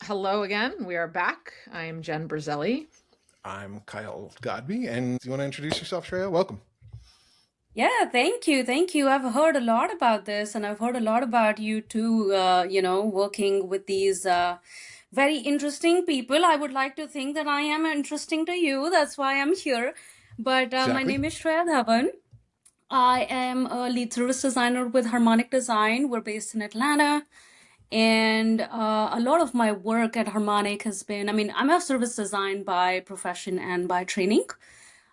Hello again. We are back. I'm Jen Brazelli. I'm Kyle Godby, and do you want to introduce yourself, Shreya? Welcome. Yeah, thank you. Thank you. I've heard a lot about this, and I've heard a lot about you too, working with these very interesting people. I would like to think that I am interesting to you. That's why I'm here. But my Exactly. name is Shreya Dhawan. I am a lead service designer with Harmonic Design. We're based in Atlanta. And a lot of my work at Harmonic has been, I'm a service design by profession and by training.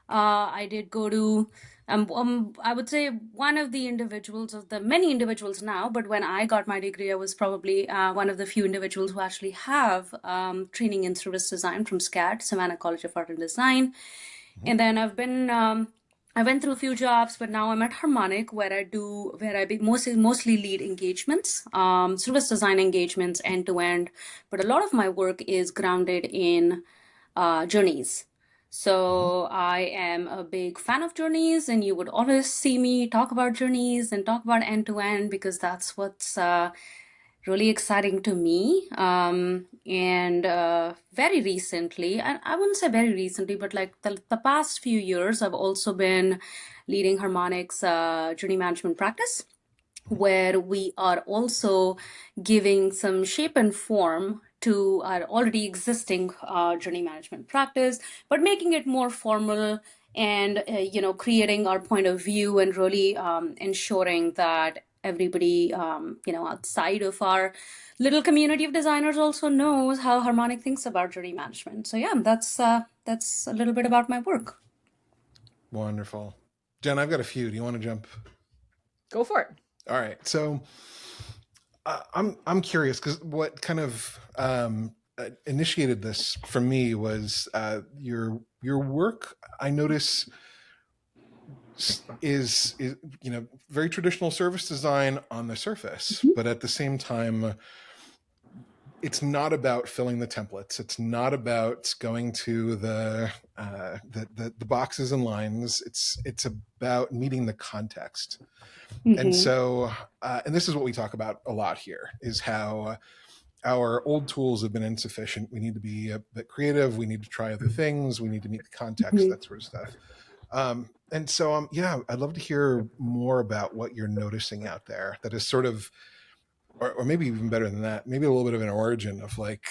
I did go to, I would say one of the individuals of the many individuals now, but when I got my degree, I was probably one of the few individuals who actually have training in service design from SCAD, Savannah College of Art and Design. Mhm. And then I went through a few jobs, but now I'm at Harmonic, where I mostly lead engagements, service design engagements end to end. But a lot of my work is grounded in journeys. Mhm. So I am a big fan of journeys, and you would always see me talk about journeys and talk about end to end because that's what's really exciting to me. And very recently, and I wouldn't say very recently, but like the past few years, I've also been leading Harmonic's journey management practice, Mhm. where we are also giving some shape and form to our already existing journey management practice, but making it more formal and creating our point of view and really ensuring that everybody outside of our little community of designers also knows how Harmonic thinks about journey management. So yeah, that's a little bit about my work. Wonderful. Jen, I've got a few. Do you want to jump? Go for it. All right. So I'm curious because what kind of initiated this for me was your work. I notice is very traditional service design on the surface, but at the same time it's not about filling the templates. It's not about going to the boxes and lines. It's about meeting the context. And Mm-hmm. so, and this is what we talk about a lot here: is how our old tools have been insufficient. We need to be a bit creative. We need to try other things. We need to meet the context, that sort of stuff. And so, yeah, I'd love to hear more about what you're noticing out there. That is sort of or maybe even better than that, maybe a little bit of an origin of like,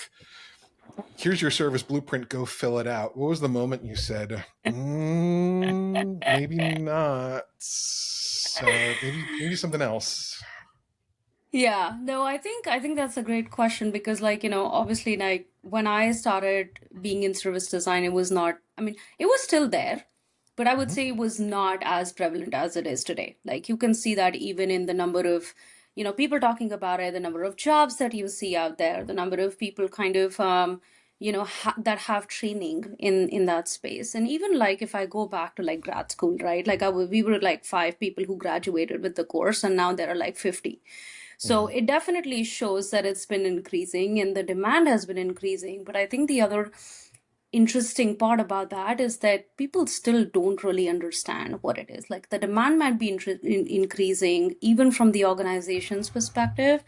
here's your service blueprint, go fill it out. What was the moment you said, maybe not, maybe something else? Yeah, no, I think that's a great question because obviously like when I started being in service design, it was not, it was still there, but I would Mm-hmm. say it was not as prevalent as it is today. Like you can see that even in the number of, people talking about it, the number of jobs that you see out there, the number of people kind of that have training in that space. And even like if I go back to like grad school, right? Like we were like five people who graduated with the course, and now there are like 50. So Mm-hmm. it definitely shows that it's been increasing and the demand has been increasing. But I think the other interesting part about that is that people still don't really understand what it is. Like the demand might be increasing even from the organization's perspective,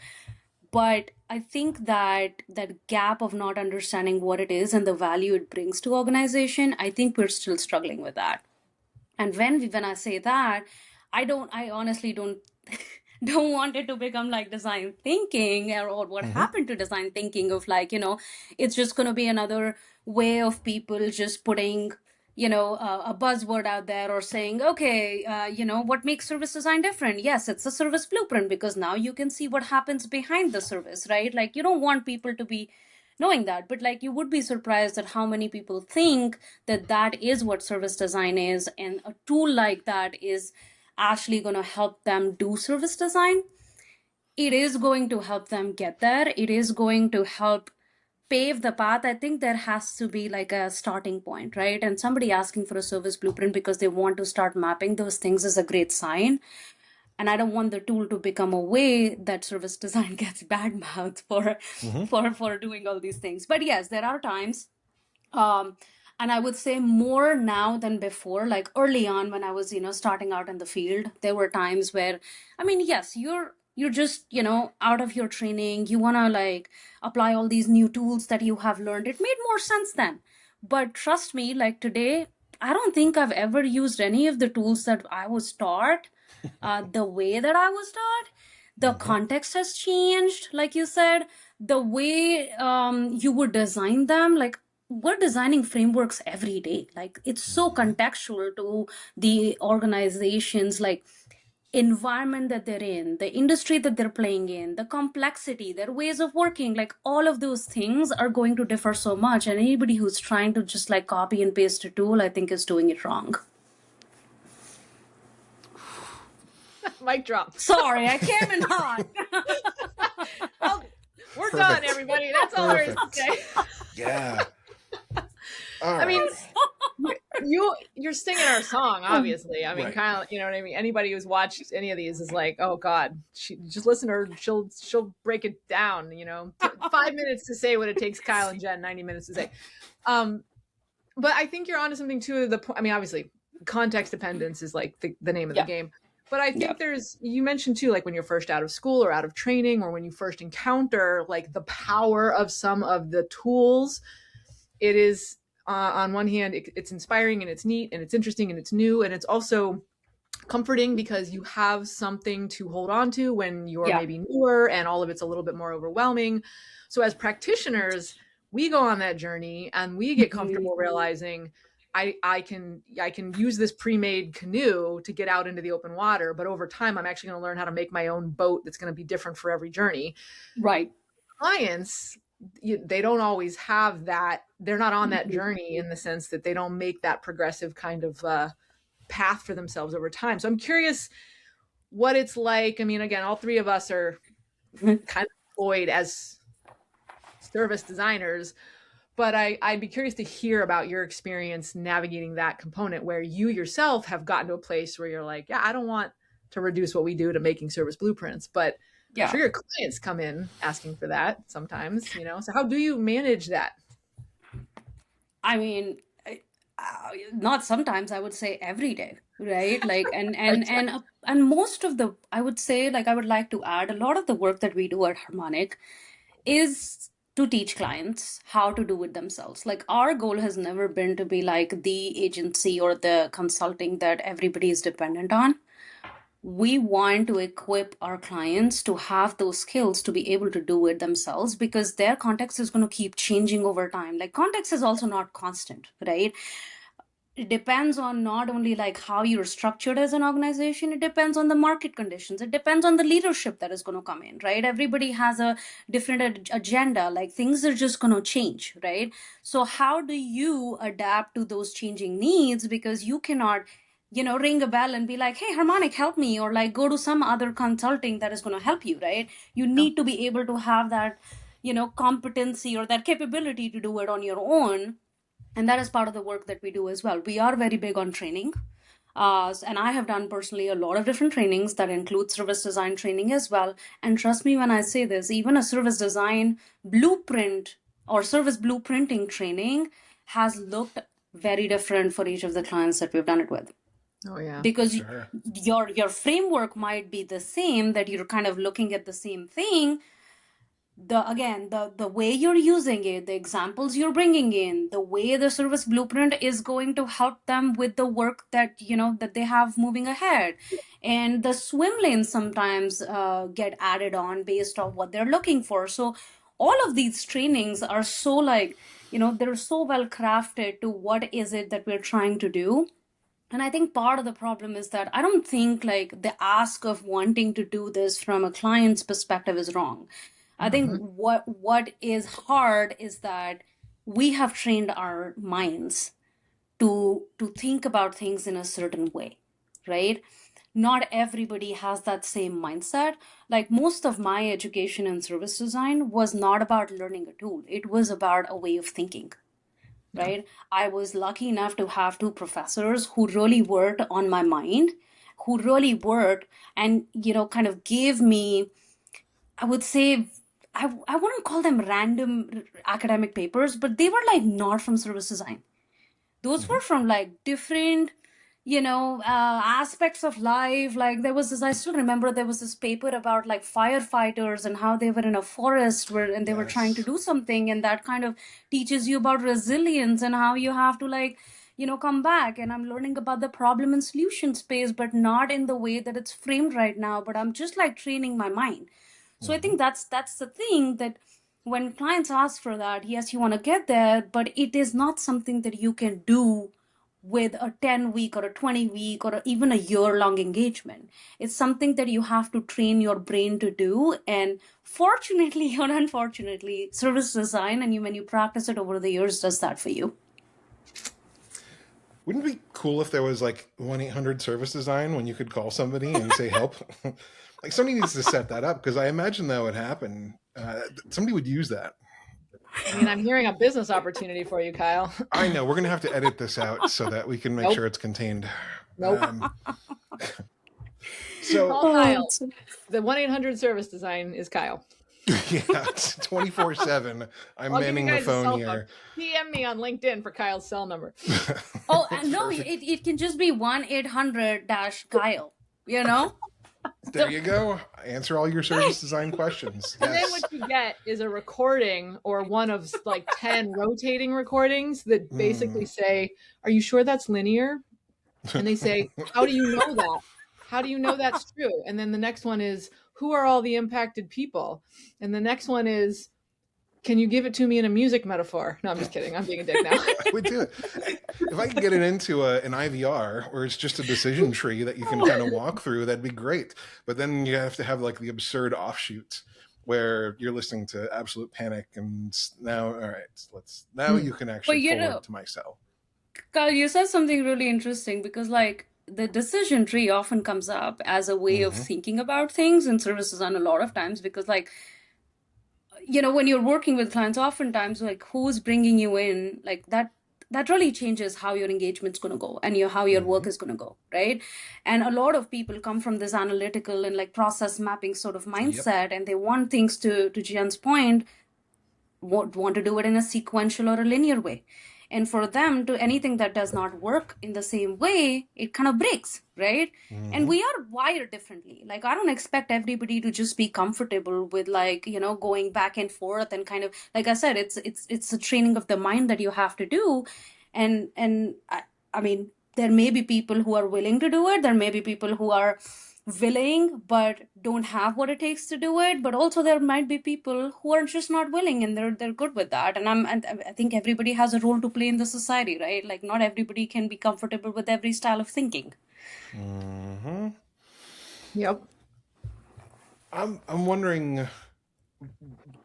but I think that that gap of not understanding what it is and the value it brings to organization, I think we're still struggling with that. And when I say that, I honestly don't don't want it to become like design thinking, or what Mm-hmm. happened to design thinking of like, it's just going to be another way of people just putting, a buzzword out there or saying, okay, what makes service design different? Yes, it's a service blueprint because now you can see what happens behind the service, right? Like you don't want people to be knowing that, but like you would be surprised at how many people think that that is what service design is, and a tool like that is actually going to help them do service design. It is going to help them get there. It is going to help pave the path. I think there has to be like a starting point, right? And somebody asking for a service blueprint because they want to start mapping those things is a great sign. And I don't want the tool to become a way that service design gets bad mouthed for Mm-hmm. for doing all these things. But yes, there are times, um, and I would say more now than before. Like early on when I was, starting out in the field, there were times where, yes, you're you're just, out of your training, you want to like apply all these new tools that you have learned. It made more sense then. But trust me, like today, I don't think I've ever used any of the tools that I was taught the way that I was taught. The context has changed, like you said, the way you would design them. Like, we're designing frameworks every day. Like, it's so contextual to the organizations, like environment that they're in, the industry that they're playing in, the complexity, their ways of working, like all of those things are going to differ so much. And anybody who's trying to just like copy and paste a tool, I think is doing it wrong. Mic drop. Sorry, I came in hot. Well, we're Perfect. done, everybody. That's all there is to say. Yeah. All I mean, right. you're singing our song, obviously. I mean, Right. kind of, you know what I mean? Anybody who's watched any of these is like, oh God, just listen to her. She'll break it down, 5 minutes to say what it takes Kyle and Jen 90 minutes to say. But I think you're onto something too. I mean, obviously context dependence is like the name of the game. But I think you mentioned too, like when you're first out of school or out of training, or when you first encounter like the power of some of the tools, it is on one hand, it's inspiring and it's neat and it's interesting and it's new. And it's also comforting because you have something to hold on to when you're maybe newer and all of it's a little bit more overwhelming. So as practitioners, we go on that journey and we get comfortable realizing I can use this pre-made canoe to get out into the open water, but over time I'm actually going to learn how to make my own boat that's going to be different for every journey. Right. Clients, they don't always have that. They're not on that journey in the sense that they don't make that progressive kind of path for themselves over time. So I'm curious what it's like. I mean, again, all three of us are kind of employed as service designers, but I'd be curious to hear about your experience navigating that component where you yourself have gotten to a place where you're like, yeah, I don't want to reduce what we do to making service blueprints, but I'm sure your clients come in asking for that sometimes, so how do you manage that? I mean, not sometimes, I would say every day, right? Like, and most of the, I would say, like, I would like to add, a lot of the work that we do at Harmonic is to teach clients how to do it themselves. Like, our goal has never been to be like the agency or the consulting that everybody is dependent on. We want to equip our clients to have those skills to be able to do it themselves, because their context is going to keep changing over time. Like, context is also not constant, right? It depends on not only like how you're structured as an organization, it depends on the market conditions, it depends on the leadership that is going to come in, right? Everybody has a different agenda, like things are just going to change, right? So how do you adapt to those changing needs? Because you cannot ring a bell and be like, hey, Harmonic, help me, or like go to some other consulting that is going to help you, right? You need to be able to have that competency or that capability to do it on your own. And that is part of the work that we do as well. We are very big on training. And I have done personally a lot of different trainings that include service design training as well. And trust me when I say this, even a service design blueprint or service blueprinting training has looked very different for each of the clients that we've done it with. Oh yeah. Because your framework might be the same, that you're kind of looking at the same thing. The way you're using it, the examples you're bringing in, the way the service blueprint is going to help them with the work that that they have moving ahead, and the swim lanes sometimes get added on based on what they're looking for. So all of these trainings are so like they're so well crafted to what is it that we're trying to do. And I think part of the problem is that I don't think like the ask of wanting to do this from a client's perspective is wrong. I think what is hard is that we have trained our minds to think about things in a certain way, right? Not everybody has that same mindset. Like, most of my education in service design was not about learning a tool. It was about a way of thinking, right? I was lucky enough to have two professors who really worked on my mind, who really worked and, kind of gave me, I would say, I wouldn't call them random academic papers, but they were like not from service design. Those were from like different aspects of life. Like there was this, I still remember there was this paper about like firefighters and how they were in a forest and they were trying to Yes. do something, and that kind of teaches you about resilience and how you have to like come back. And I'm learning about the problem and solution space, but not in the way that it's framed right now, but I'm just like training my mind. So I think that's the thing, that when clients ask for that, yes, you want to get there, but it is not something that you can do with a 10-week or a 20-week or even a year-long engagement. It's something that you have to train your brain to do. And fortunately or unfortunately, service design, and when you practice it over the years, does that for you. Wouldn't it be cool if there was like 1-800 service design when you could call somebody and say help? Like somebody needs to set that up, because I imagine that would happen. Somebody would use that. I mean, I'm hearing a business opportunity for you, Kyle. I know. We're going to have to edit this out so that we can make sure it's contained. Nope. So call Kyle. The 1-800 service design is Kyle. Yeah, 24/7. I'm manning the phone here. DM me on LinkedIn for Kyle's cell number. Oh, and no, it can just be 1-800-Kyle, There you go. Answer all your service design questions. And then what you get is a recording or one of like 10 rotating recordings that basically say, are you sure that's linear? And they say, how do you know that? How do you know that's true? And then the next one is, who are all the impacted people? And the next one is, can you give it to me in a music metaphor? No, I'm just kidding. I'm being a dick now. I would do it. If I could get it into an IVR where it's just a decision tree that you can kind of walk through, that'd be great. But then you have to have like the absurd offshoot where you're listening to Absolute Panic, and now, all right, you can actually forward to my cell. Carl, you said something really interesting, because like the decision tree often comes up as a way of thinking about things in service design a lot of times, because like, when you're working with clients, oftentimes like who's bringing you in, like that really changes how your engagement's going to go and how your work is going to go, right? And a lot of people come from this analytical and like process mapping sort of mindset, and they want things to Jen's point, want to do it in a sequential or a linear way. And for them to anything that does not work in the same way, it kind of breaks, right? And we are wired differently. Like, I don't expect everybody to just be comfortable with like, going back and forth and kind of, like I said, it's a training of the mind that you have to do. And I mean, there may be people who are willing to do it. There may be people who are willing but don't have what it takes to do it, but also there might be people who are just not willing, and they're good with that. And I think everybody has a role to play in the society, right? Like not everybody can be comfortable with every style of thinking. Yep. I'm wondering,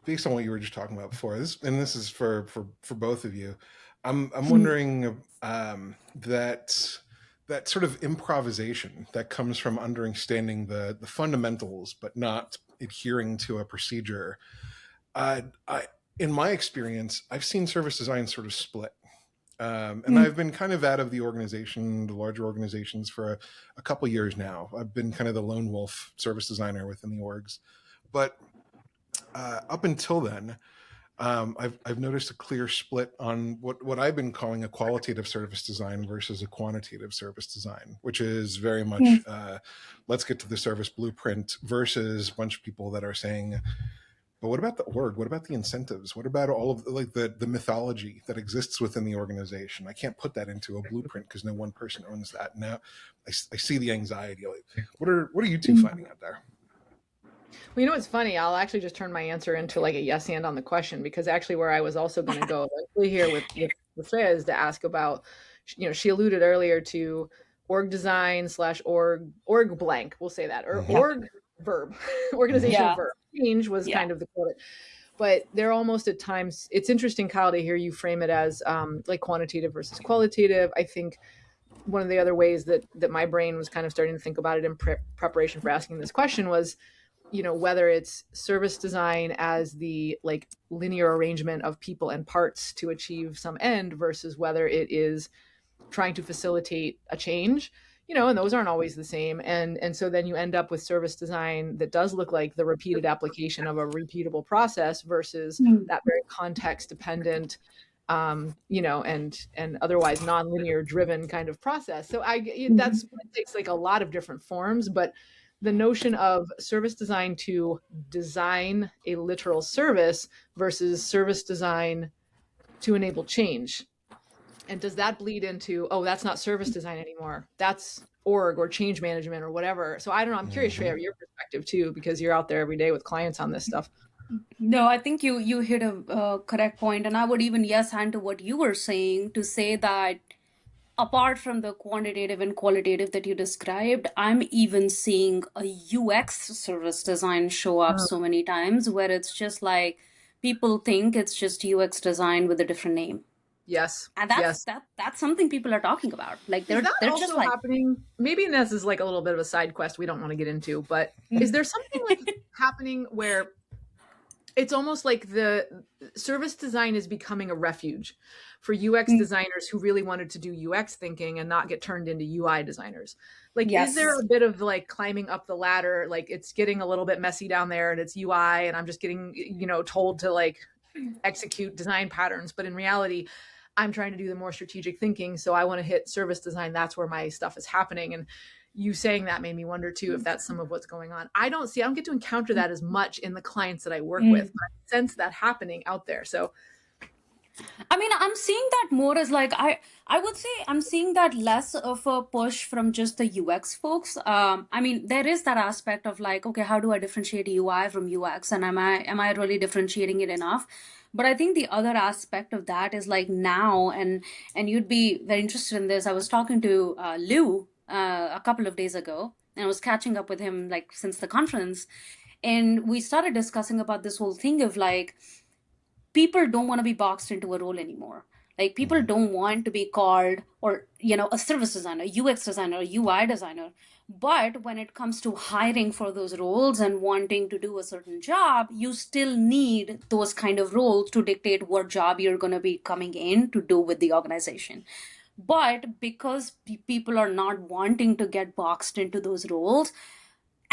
based on what you were just talking about before, this is for both of you. I'm wondering that sort of improvisation that comes from understanding the fundamentals, but not adhering to a procedure. In my experience, I've seen service design sort of split. And I've been kind of out of the larger organizations for a couple years now. I've been kind of the lone wolf service designer within the orgs. But up until then, I've noticed a clear split on what I've been calling a qualitative service design versus a quantitative service design, which is very much let's get to the service blueprint, versus a bunch of people that are saying, but what about the org? What about the incentives? What about all of the mythology that exists within the organization? I can't put that into a blueprint because no one person owns that. Now I see the anxiety. Like, what are you two finding out there? Well, what's funny? I'll actually just turn my answer into like a yes and on the question, because actually where I was also going to go here with Shreya is to ask about, she alluded earlier to org design / org blank, we'll say that, or org verb, organizational verb. Change was kind of the quote. But they're almost at times, it's interesting, Kyle, to hear you frame it as like quantitative versus qualitative. I think one of the other ways that my brain was kind of starting to think about it in preparation for asking this question was, whether it's service design as the like linear arrangement of people and parts to achieve some end, versus whether it is trying to facilitate a change, and those aren't always the same. And so then you end up with service design that does look like the repeated application of a repeatable process versus that very context dependent and otherwise nonlinear driven kind of process. So that's what it takes, like a lot of different forms, but the notion of service design to design a literal service versus service design to enable change. And does that bleed into, oh, that's not service design anymore, that's org or change management or whatever? So I don't know, I'm curious, Shreya, your perspective too, because you're out there every day with clients on this stuff. No, I think you hit a correct point, and I would even yes hand to what you were saying to say that apart from the quantitative and qualitative that you described, I'm even seeing a UX service design show up so many times where it's just like people think it's just UX design with a different name. Yes. And yes. that's something people are talking about. Like they're Is that also just like happening? Maybe this is like a little bit of a side quest we don't want to get into, but is there something like happening where it's almost like the service design is becoming a refuge for UX designers who really wanted to do UX thinking and not get turned into UI designers? Like, Yes. Is there a bit of like climbing up the ladder? Like it's getting a little bit messy down there and it's UI and I'm just getting, told to like execute design patterns. But in reality, I'm trying to do the more strategic thinking. So I want to hit service design. That's where my stuff is happening. And you saying that made me wonder too, if that's some of what's going on. I don't get to encounter that as much in the clients that I work with, but I sense that happening out there. So I mean, I'm seeing that more as like I would say I'm seeing that less of a push from just the UX folks. I mean, there is that aspect of like, okay, how do I differentiate UI from UX, and am I really differentiating it enough? But I think the other aspect of that is like now, and you'd be very interested in this. I was talking to Lou a couple of days ago, and I was catching up with him like since the conference, and we started discussing about this whole thing of like, people don't want to be boxed into a role anymore. Like people don't want to be called or a service designer, UX designer, UI designer. But when it comes to hiring for those roles and wanting to do a certain job, you still need those kind of roles to dictate what job you're going to be coming in to do with the organization. But because people are not wanting to get boxed into those roles,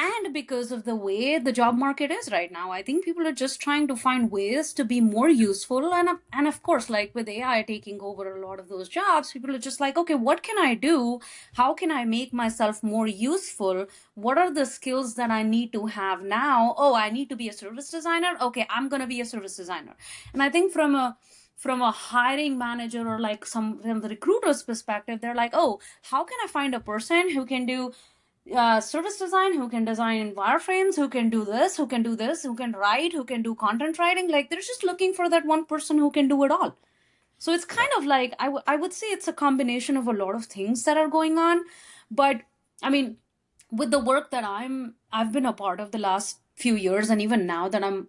and because of the way the job market is right now, I think people are just trying to find ways to be more useful. And of course, like with AI taking over a lot of those jobs, people are just like, okay, what can I do? How can I make myself more useful? What are the skills that I need to have now? Oh, I need to be a service designer. Okay, I'm going to be a service designer. And I think from a hiring manager or like from the recruiter's perspective, they're like, oh, how can I find a person who can do service design, who can design wireframes, who can do this, who can do this, who can write, who can do content writing? Like they're just looking for that one person who can do it all. So it's kind of like I would say it's a combination of a lot of things that are going on. But I mean, with the work that I've been a part of the last few years, and even now that I'm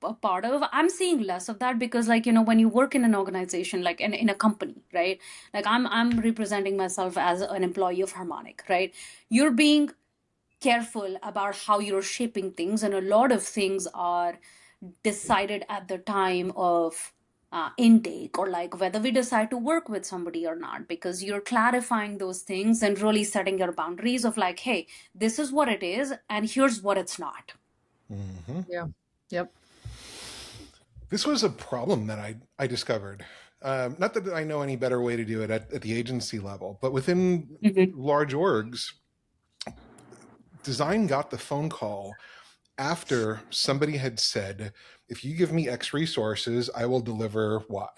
a part of, I'm seeing less of that, because like when you work in an organization, like in a company, right, like I'm representing myself as an employee of Harmonic, right? You're being careful about how you're shaping things, and a lot of things are decided at the time of intake, or like whether we decide to work with somebody or not, because you're clarifying those things and really setting your boundaries of like, hey, this is what it is and here's what it's not. Yeah. Yep. This was a problem that I discovered. Not that I know any better way to do it at the agency level, but within large orgs, design got the phone call after somebody had said, if you give me X resources, I will deliver Y.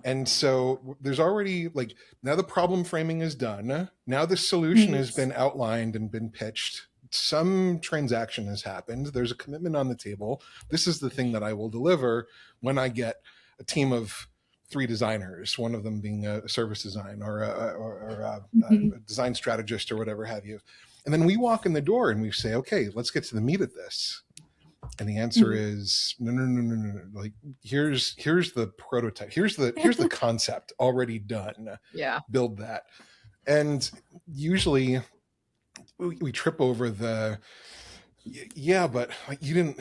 And so there's already like, now the problem framing is done. Now the solution has been outlined and been pitched. Some transaction has happened. There's a commitment on the table. This is the thing that I will deliver when I get a team of 3 designers, one of them being a service design or a design strategist or whatever have you. And then we walk in the door and we say, okay, let's get to the meat of this. And the answer is no. Like here's the prototype. Here's the concept already done. Yeah. Build that. And usually we trip over the but you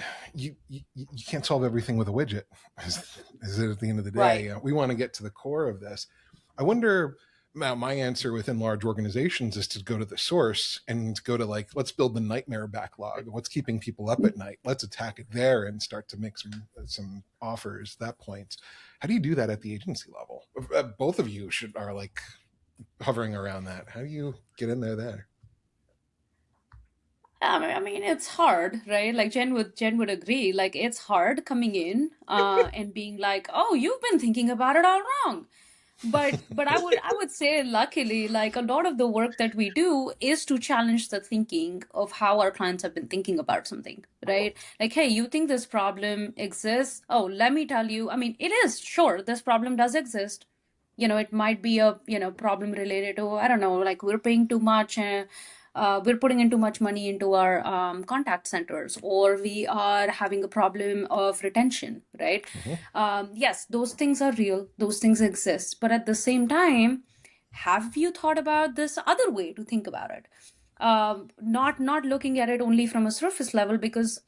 can't solve everything with a widget. Is it at the end of the day? Right. We want to get to the core of this. I wonder Now, my answer within large organizations is to go to the source and go to like, let's build the nightmare backlog. What's keeping people up at night? Let's attack it there and start to make some offers at that point. How do you do that at the agency level? Both of you are like hovering around that. How do you get in there? I mean, it's hard, right? Like Jen would agree. Like it's hard coming in and being like, "Oh, you've been thinking about it all wrong." But I would say luckily, like a lot of the work that we do is to challenge the thinking of how our clients have been thinking about something, right? Like, hey, you think this problem exists? Oh, let me tell you. I mean, it is sure this problem does exist. It might be a problem related to, I don't know, like we're paying too much. We're putting in too much money into our contact centers, or we are having a problem of retention, right? Yes, those things are real, those things exist, but at the same time, have you thought about this other way to think about it? Not looking at it only from a surface level, because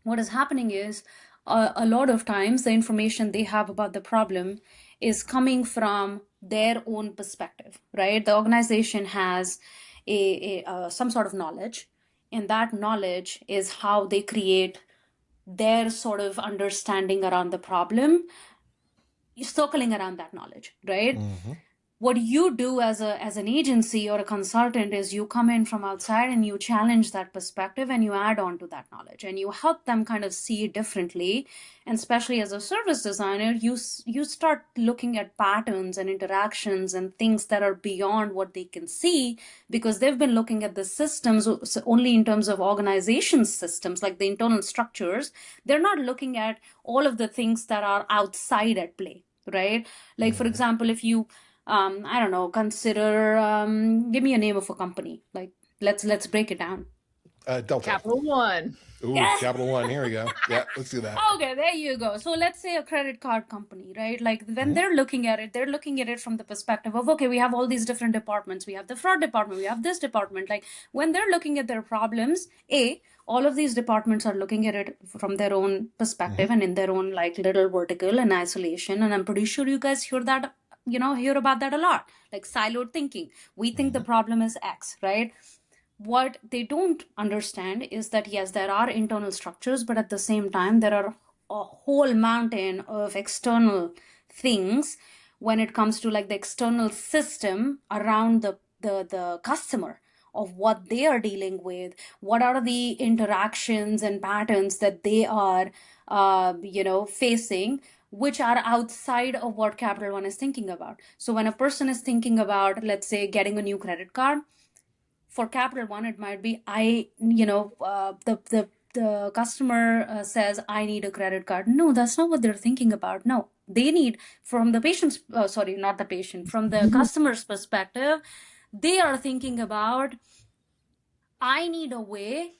what is happening is a lot of times the information they have about the problem is coming from their own perspective, right? The organization has some sort of knowledge, and that knowledge is how they create their sort of understanding around the problem, circling around that knowledge, right? What you do as an agency or a consultant is you come in from outside and you challenge that perspective and you add on to that knowledge and you help them kind of see it differently. And especially as a service designer, you start looking at patterns and interactions and things that are beyond what they can see, because they've been looking at the systems only in terms of organization systems, like the internal structures. They're not looking at all of the things that are outside at play, right? Like, for example, if you I don't know, consider, give me a name of a company. Like, let's break it down. Delta. Capital One. Ooh, Capital One. Here we go. Yeah, let's do that. Okay, there you go. So let's say a credit card company, right? Like when they're looking at it from the perspective of, okay, we have all these different departments. We have the fraud department, we have this department. Like when they're looking at their problems, all of these departments are looking at it from their own perspective and in their own like little vertical and isolation. And I'm pretty sure you guys hear about that a lot, like siloed thinking. We think the problem is X, right? What they don't understand is that yes, there are internal structures, but at the same time there are a whole mountain of external things when it comes to like the external system around the customer, of what they are dealing with, what are the interactions and patterns that they are facing, which are outside of what Capital One is thinking about. So when a person is thinking about, let's say, getting a new credit card, for Capital One, it might be the customer says, I need a credit card. No, that's not what they're thinking about. No, they need, from the patient's, sorry, not the patient, from the customer's perspective, they are thinking about, I need a way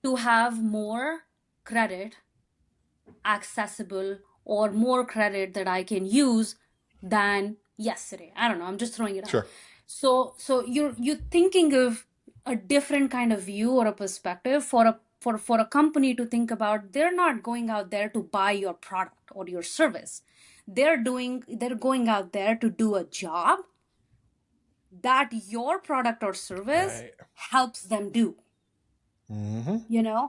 to have more credit accessible, or more credit that I can use than yesterday. I don't know, I'm just throwing it out. So you're thinking of a different kind of view or a perspective for a company to think about. They're not going out there to buy your product or your service. They're going out there to do a job that your product or service helps them do.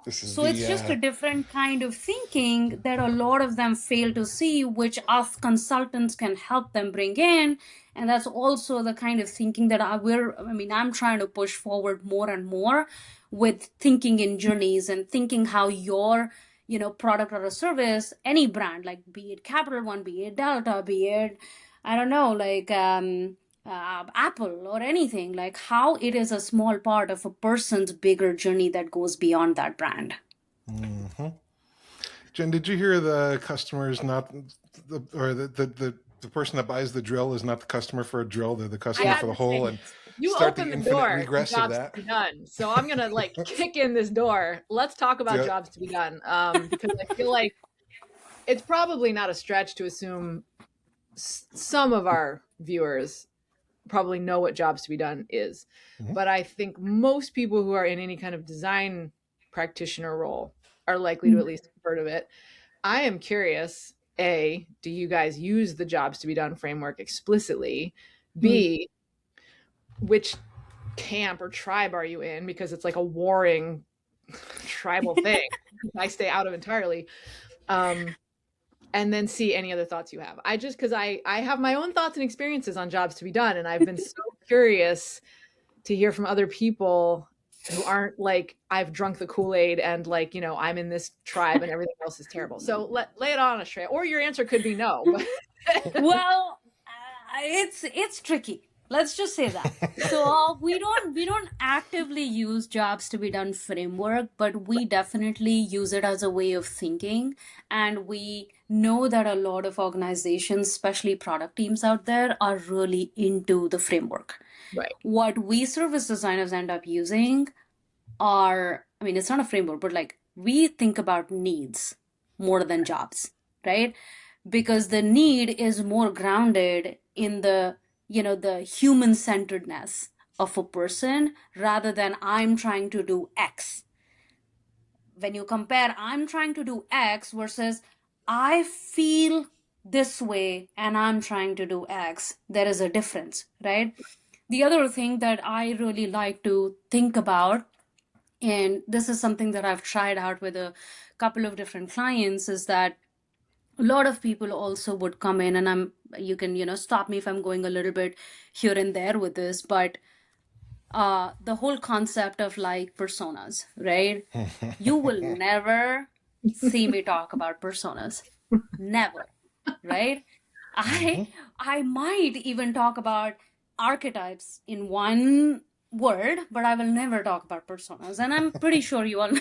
So it's just a different kind of thinking that a lot of them fail to see, which us consultants can help them bring in. And that's also the kind of thinking that I'm trying to push forward more and more, with thinking in journeys and thinking how your product or a service, any brand, like be it Capital One, be it Delta, be it, I don't know, like Apple or anything, like how it is a small part of a person's bigger journey that goes beyond that brand. Jen, did you hear the customers not the person that buys the drill is not the customer for a drill, they're the customer for the hole, and you start open the the door regress jobs of that. to be done. So I'm gonna like kick in this door. Let's talk about jobs to be done, because I feel like it's probably not a stretch to assume some of our viewers probably know what jobs to be done is. But I think most people who are in any kind of design practitioner role are likely to at least have heard of it. I am curious, A, do you guys use the jobs to be done framework explicitly? B, which camp or tribe are you in, because it's like a warring tribal thing I stay out of entirely. And then see any other thoughts you have. I just, because I have my own thoughts and experiences on jobs to be done, and I've been so curious to hear from other people who aren't like, I've drunk the Kool-Aid and like, you know, I'm in this tribe and everything else is terrible. So lay it on us, Shreya. Or your answer could be no. But Well, it's tricky. Let's just say that. So we don't actively use jobs to be done framework, but we definitely use it as a way of thinking. And we know that a lot of organizations, especially product teams out there, are really into the framework. right. What we service designers end up using are, I mean, it's not a framework, but like we think about needs more than jobs, right? Because the need is more grounded in the, you know, the human centeredness of a person rather than I'm trying to do X. When you compare I'm trying to do X versus I feel this way and I'm trying to do X, there is a difference, right? The other thing that I really like to think about, and this is something that I've tried out with a couple of different clients, is that a lot of people also would come in, and you can, you know, stop me if I'm going a little bit here and there with this, but the whole concept of like personas, right? You will never see me talk about personas. Never, right? I might even talk about archetypes in one word, but I will never talk about personas. And I'm pretty sure you all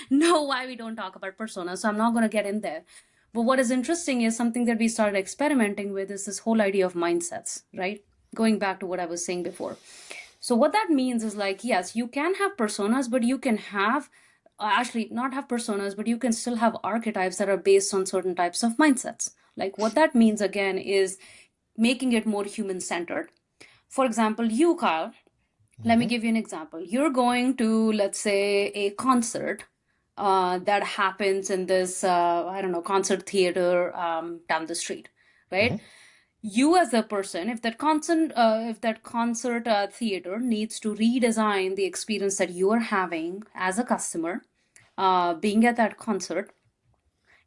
know why we don't talk about personas, so I'm not going to get in there. But what is interesting is something that we started experimenting with is this whole idea of mindsets, right? Going back to what I was saying before. So what that means is like, yes, you can have personas, but you can have actually not have personas, but you can still have archetypes that are based on certain types of mindsets. Like what that means again is making it more human centered. For example, you, Kyle, let me give you an example. You're going to, let's say, a concert that happens in this, I don't know, concert theater down the street, right? You as a person, if that concert theater needs to redesign the experience that you are having as a customer, being at that concert,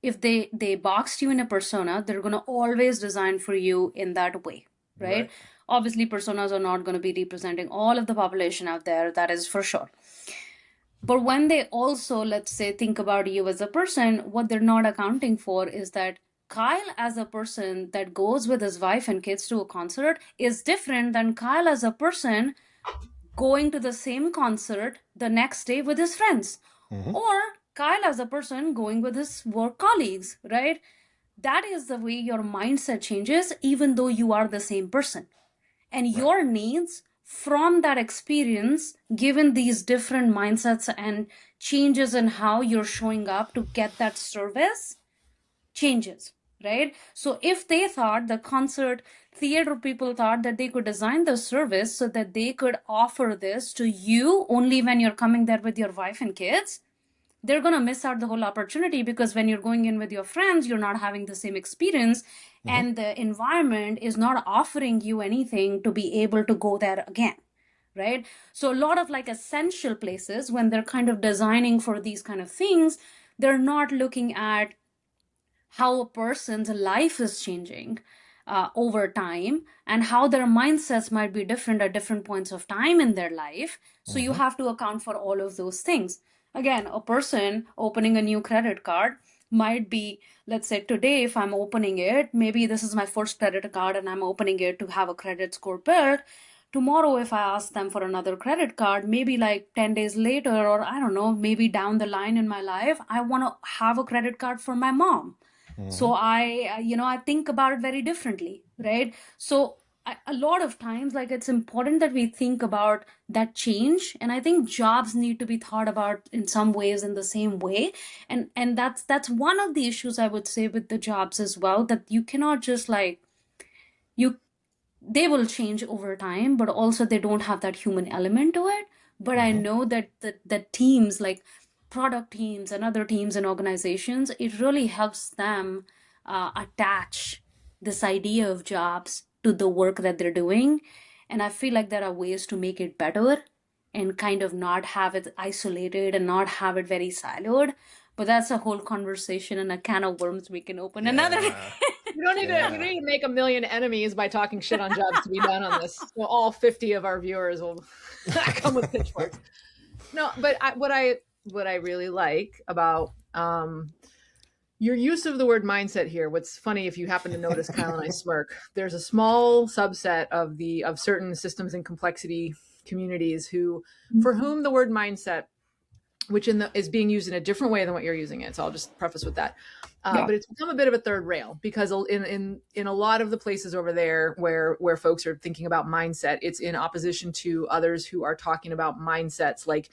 if they boxed you in a persona, they're going to always design for you in that way, right? Obviously, personas are not going to be representing all of the population out there, that is for sure. But when they also, let's say, think about you as a person, what they're not accounting for is that Kyle as a person that goes with his wife and kids to a concert is different than Kyle as a person going to the same concert the next day with his friends. Or Kyle as a person going with his work colleagues, right? That is the way your mindset changes, even though you are the same person. And your needs from that experience, given these different mindsets and changes in how you're showing up to get that service, changes, right? So if they thought the concert theater people thought that they could design the service so that they could offer this to you only when you're coming there with your wife and kids, they're going to miss out the whole opportunity, because when you're going in with your friends, you're not having the same experience and the environment is not offering you anything to be able to go there again, right? So a lot of like essential places, when they're kind of designing for these kind of things, they're not looking at how a person's life is changing over time and how their mindsets might be different at different points of time in their life. So you have to account for all of those things. Again, a person opening a new credit card might be, let's say today, if I'm opening it, maybe this is my first credit card and I'm opening it to have a credit score built. Tomorrow, if I ask them for another credit card, maybe like 10 days later, or I don't know, maybe down the line in my life, I want to have a credit card for my mom. So I think about it very differently, right? So a lot of times, like, it's important that we think about that change, and I think jobs need to be thought about in some ways in the same way, and that's one of the issues I would say with the jobs as well, that you cannot just like you they will change over time, but also they don't have that human element to it. But I know that the teams like product teams and other teams and organizations, it really helps them attach this idea of jobs to the work that they're doing. And I feel like there are ways to make it better and kind of not have it isolated and not have it very siloed. But that's a whole conversation and a can of worms we can open another day. Yeah. You don't need to. You don't need to make a million enemies by talking shit on jobs to be done on this. So all 50 of our viewers will come with pitchforks. No, but what I really like about your use of the word mindset here. What's funny, if you happen to notice, Kyle and I smirk. There's a small subset of certain systems and complexity communities for whom the word mindset, which is being used in a different way than what you're using it. So I'll just preface with that. But it's become a bit of a third rail because in a lot of the places over there where folks are thinking about mindset, it's in opposition to others who are talking about mindsets like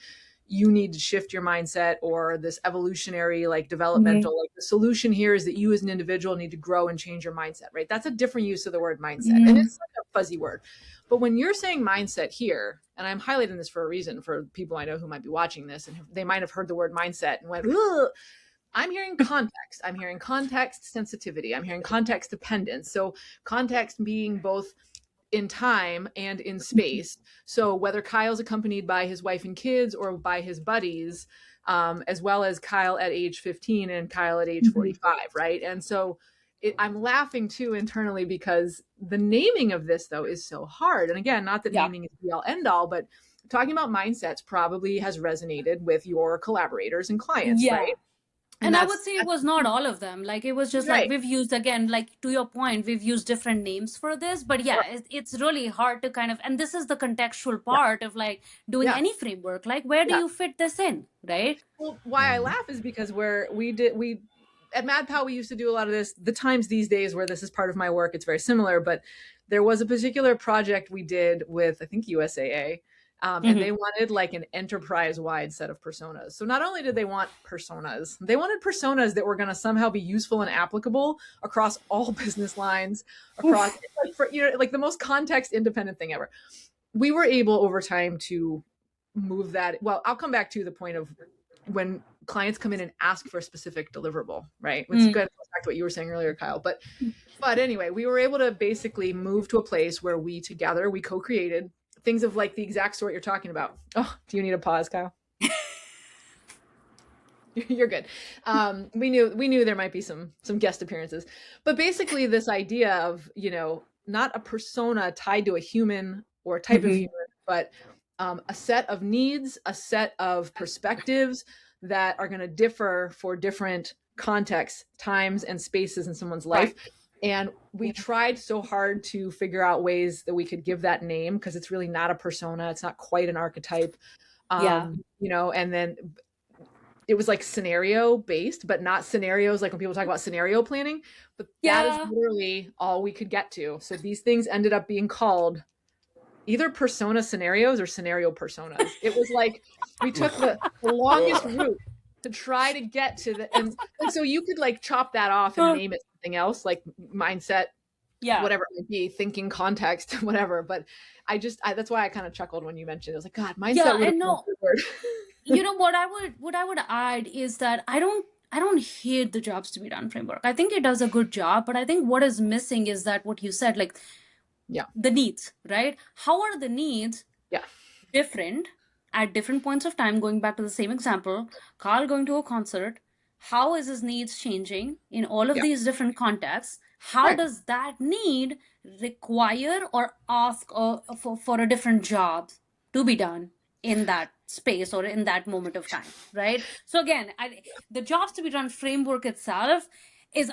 you need to shift your mindset or this evolutionary, like developmental, like the solution here is that you as an individual need to grow and change your mindset, right? That's a different use of the word mindset. And it's like a fuzzy word. But when you're saying mindset here, and I'm highlighting this for a reason for people I know who might be watching this and they might have heard the word mindset and went, ugh. I'm hearing context. I'm hearing context sensitivity. I'm hearing context dependence. So context being both in time and in space. So whether Kyle's accompanied by his wife and kids or by his buddies, as well as Kyle at age 15 and Kyle at age 45, right? And so I'm laughing too internally because the naming of this though is so hard. And again, not that naming is the all end all, but talking about mindsets probably has resonated with your collaborators and clients, right? And I would say it was not all of them. Like it was just right. like we've used, again, like to your point, we've used different names for this. But yeah, it's really hard to kind of, and this is the contextual part of like doing any framework. Like where do you fit this in, right? Well, why I laugh is because we at MadPal, we used to do a lot of this. The times these days where this is part of my work, it's very similar. But there was a particular project we did with, I think, USAA. And they wanted like an enterprise-wide set of personas. So not only did they want personas, they wanted personas that were going to somehow be useful and applicable across all business lines, across like the most context-independent thing ever. We were able over time to move that. Well, I'll come back to the point of when clients come in and ask for a specific deliverable, right? Which goes back to what you were saying earlier, Kyle. But anyway, we were able to basically move to a place where we co-created things of like the exact sort you're talking about. Oh, do you need a pause, Kyle? You're good. We knew there might be some guest appearances, but basically this idea of, not a persona tied to a human or a type of human, but a set of needs, a set of perspectives that are going to differ for different contexts, times, and spaces in someone's life. And we tried so hard to figure out ways that we could give that name because it's really not a persona. It's not quite an archetype. And then it was like scenario based, but not scenarios like when people talk about scenario planning. But that is literally all we could get to. So these things ended up being called either persona scenarios or scenario personas. It was like we took the longest route to try to get to and so you could like chop that off and name it something else like mindset, whatever it might be, thinking, context, whatever. But that's why I kind of chuckled when you mentioned it. I was like, God, mindset. And no, what I would add is that I don't hate the jobs to be done framework. I think it does a good job, but I think what is missing is that what you said, like the needs, right? How are the needs different at different points of time? Going back to the same example, Carl going to a concert, how is his needs changing in all of these different contexts? How does that need require or ask for a different job to be done in that space or in that moment of time, right? So again, the jobs to be done framework itself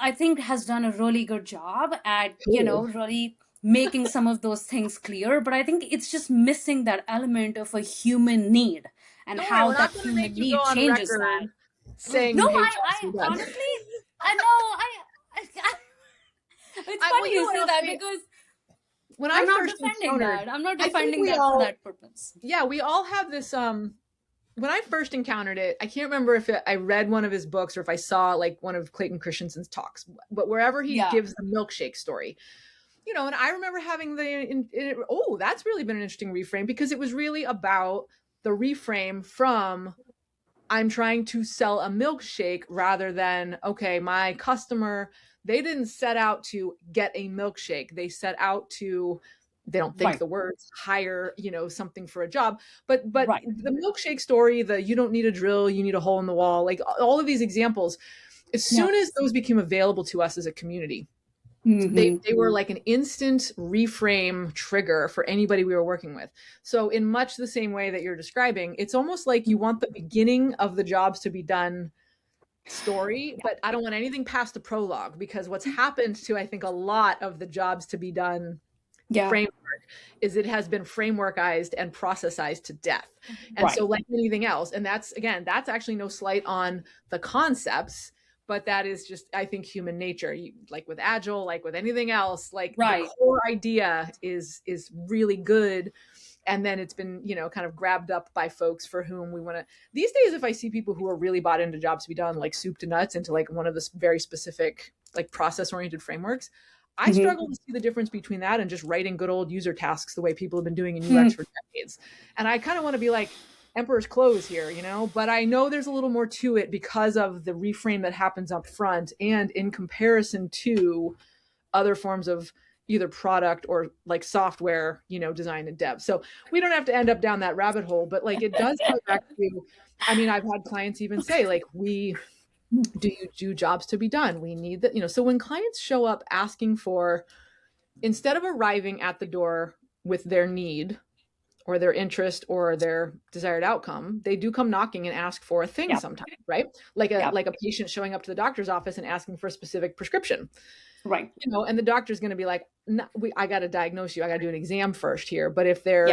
I think has done a really good job at, really making some of those things clear. But I think it's just missing that element of a human need and how that human need changes that. Saying no, I honestly, I know, it's funny you say that because when I'm not defending that. I'm not defending that for that purpose. Yeah, we all have this. When I first encountered it, I can't remember if I read one of his books or if I saw like one of Clayton Christensen's talks, but wherever he gives the milkshake story, and I remember having that's really been an interesting reframe because it was really about the reframe from I'm trying to sell a milkshake rather than, okay, my customer, they didn't set out to get a milkshake. They set out to they don't think Right. the words hire, something for a job. But Right. the milkshake story, the you don't need a drill, you need a hole in the wall, like all of these examples, as Yeah. soon as those became available to us as a community, Mm-hmm. they were like an instant reframe trigger for anybody we were working with. So in much the same way that you're describing, it's almost like you want the beginning of the jobs to be done story, but I don't want anything past the prologue, because what's happened to, I think, a lot of the jobs to be done Yeah. framework is it has been frameworkized and processized to death. And Right. so like anything else, and that's actually no slight on the concepts, but that is just, I think, human nature. Like with agile, like with anything else, like Right. the core idea is really good, and then it's been kind of grabbed up by folks for whom we want to. These days, if I see people who are really bought into jobs to be done, like soup to nuts, into like one of the very specific like process oriented frameworks, I Mm-hmm. struggle to see the difference between that and just writing good old user tasks the way people have been doing in UX for decades. And I kind of want to be like emperor's clothes here, but I know there's a little more to it because of the reframe that happens up front and in comparison to other forms of either product or like software, design and dev. So we don't have to end up down that rabbit hole, but like it does come back to, I mean, I've had clients even say like, do you do jobs to be done? We need that, so when clients show up asking for, instead of arriving at the door with their need or their interest or their desired outcome, they do come knocking and ask for a thing sometimes, right? Like a patient showing up to the doctor's office and asking for a specific prescription. Right. And the doctor's going to be like, no, I got to diagnose you. I got to do an exam first here. But if they're,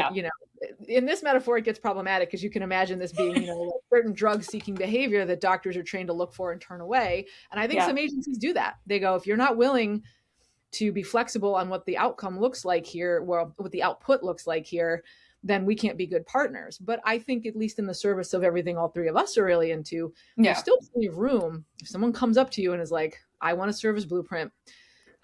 in this metaphor, it gets problematic because you can imagine this being, certain drug seeking behavior that doctors are trained to look for and turn away. And I think some agencies do that. They go, if you're not willing to be flexible on what the outcome looks like here, well, what the output looks like here, then we can't be good partners. But I think at least in the service of everything all three of us are really into, there's still plenty of room. If someone comes up to you and is like, I want a service blueprint,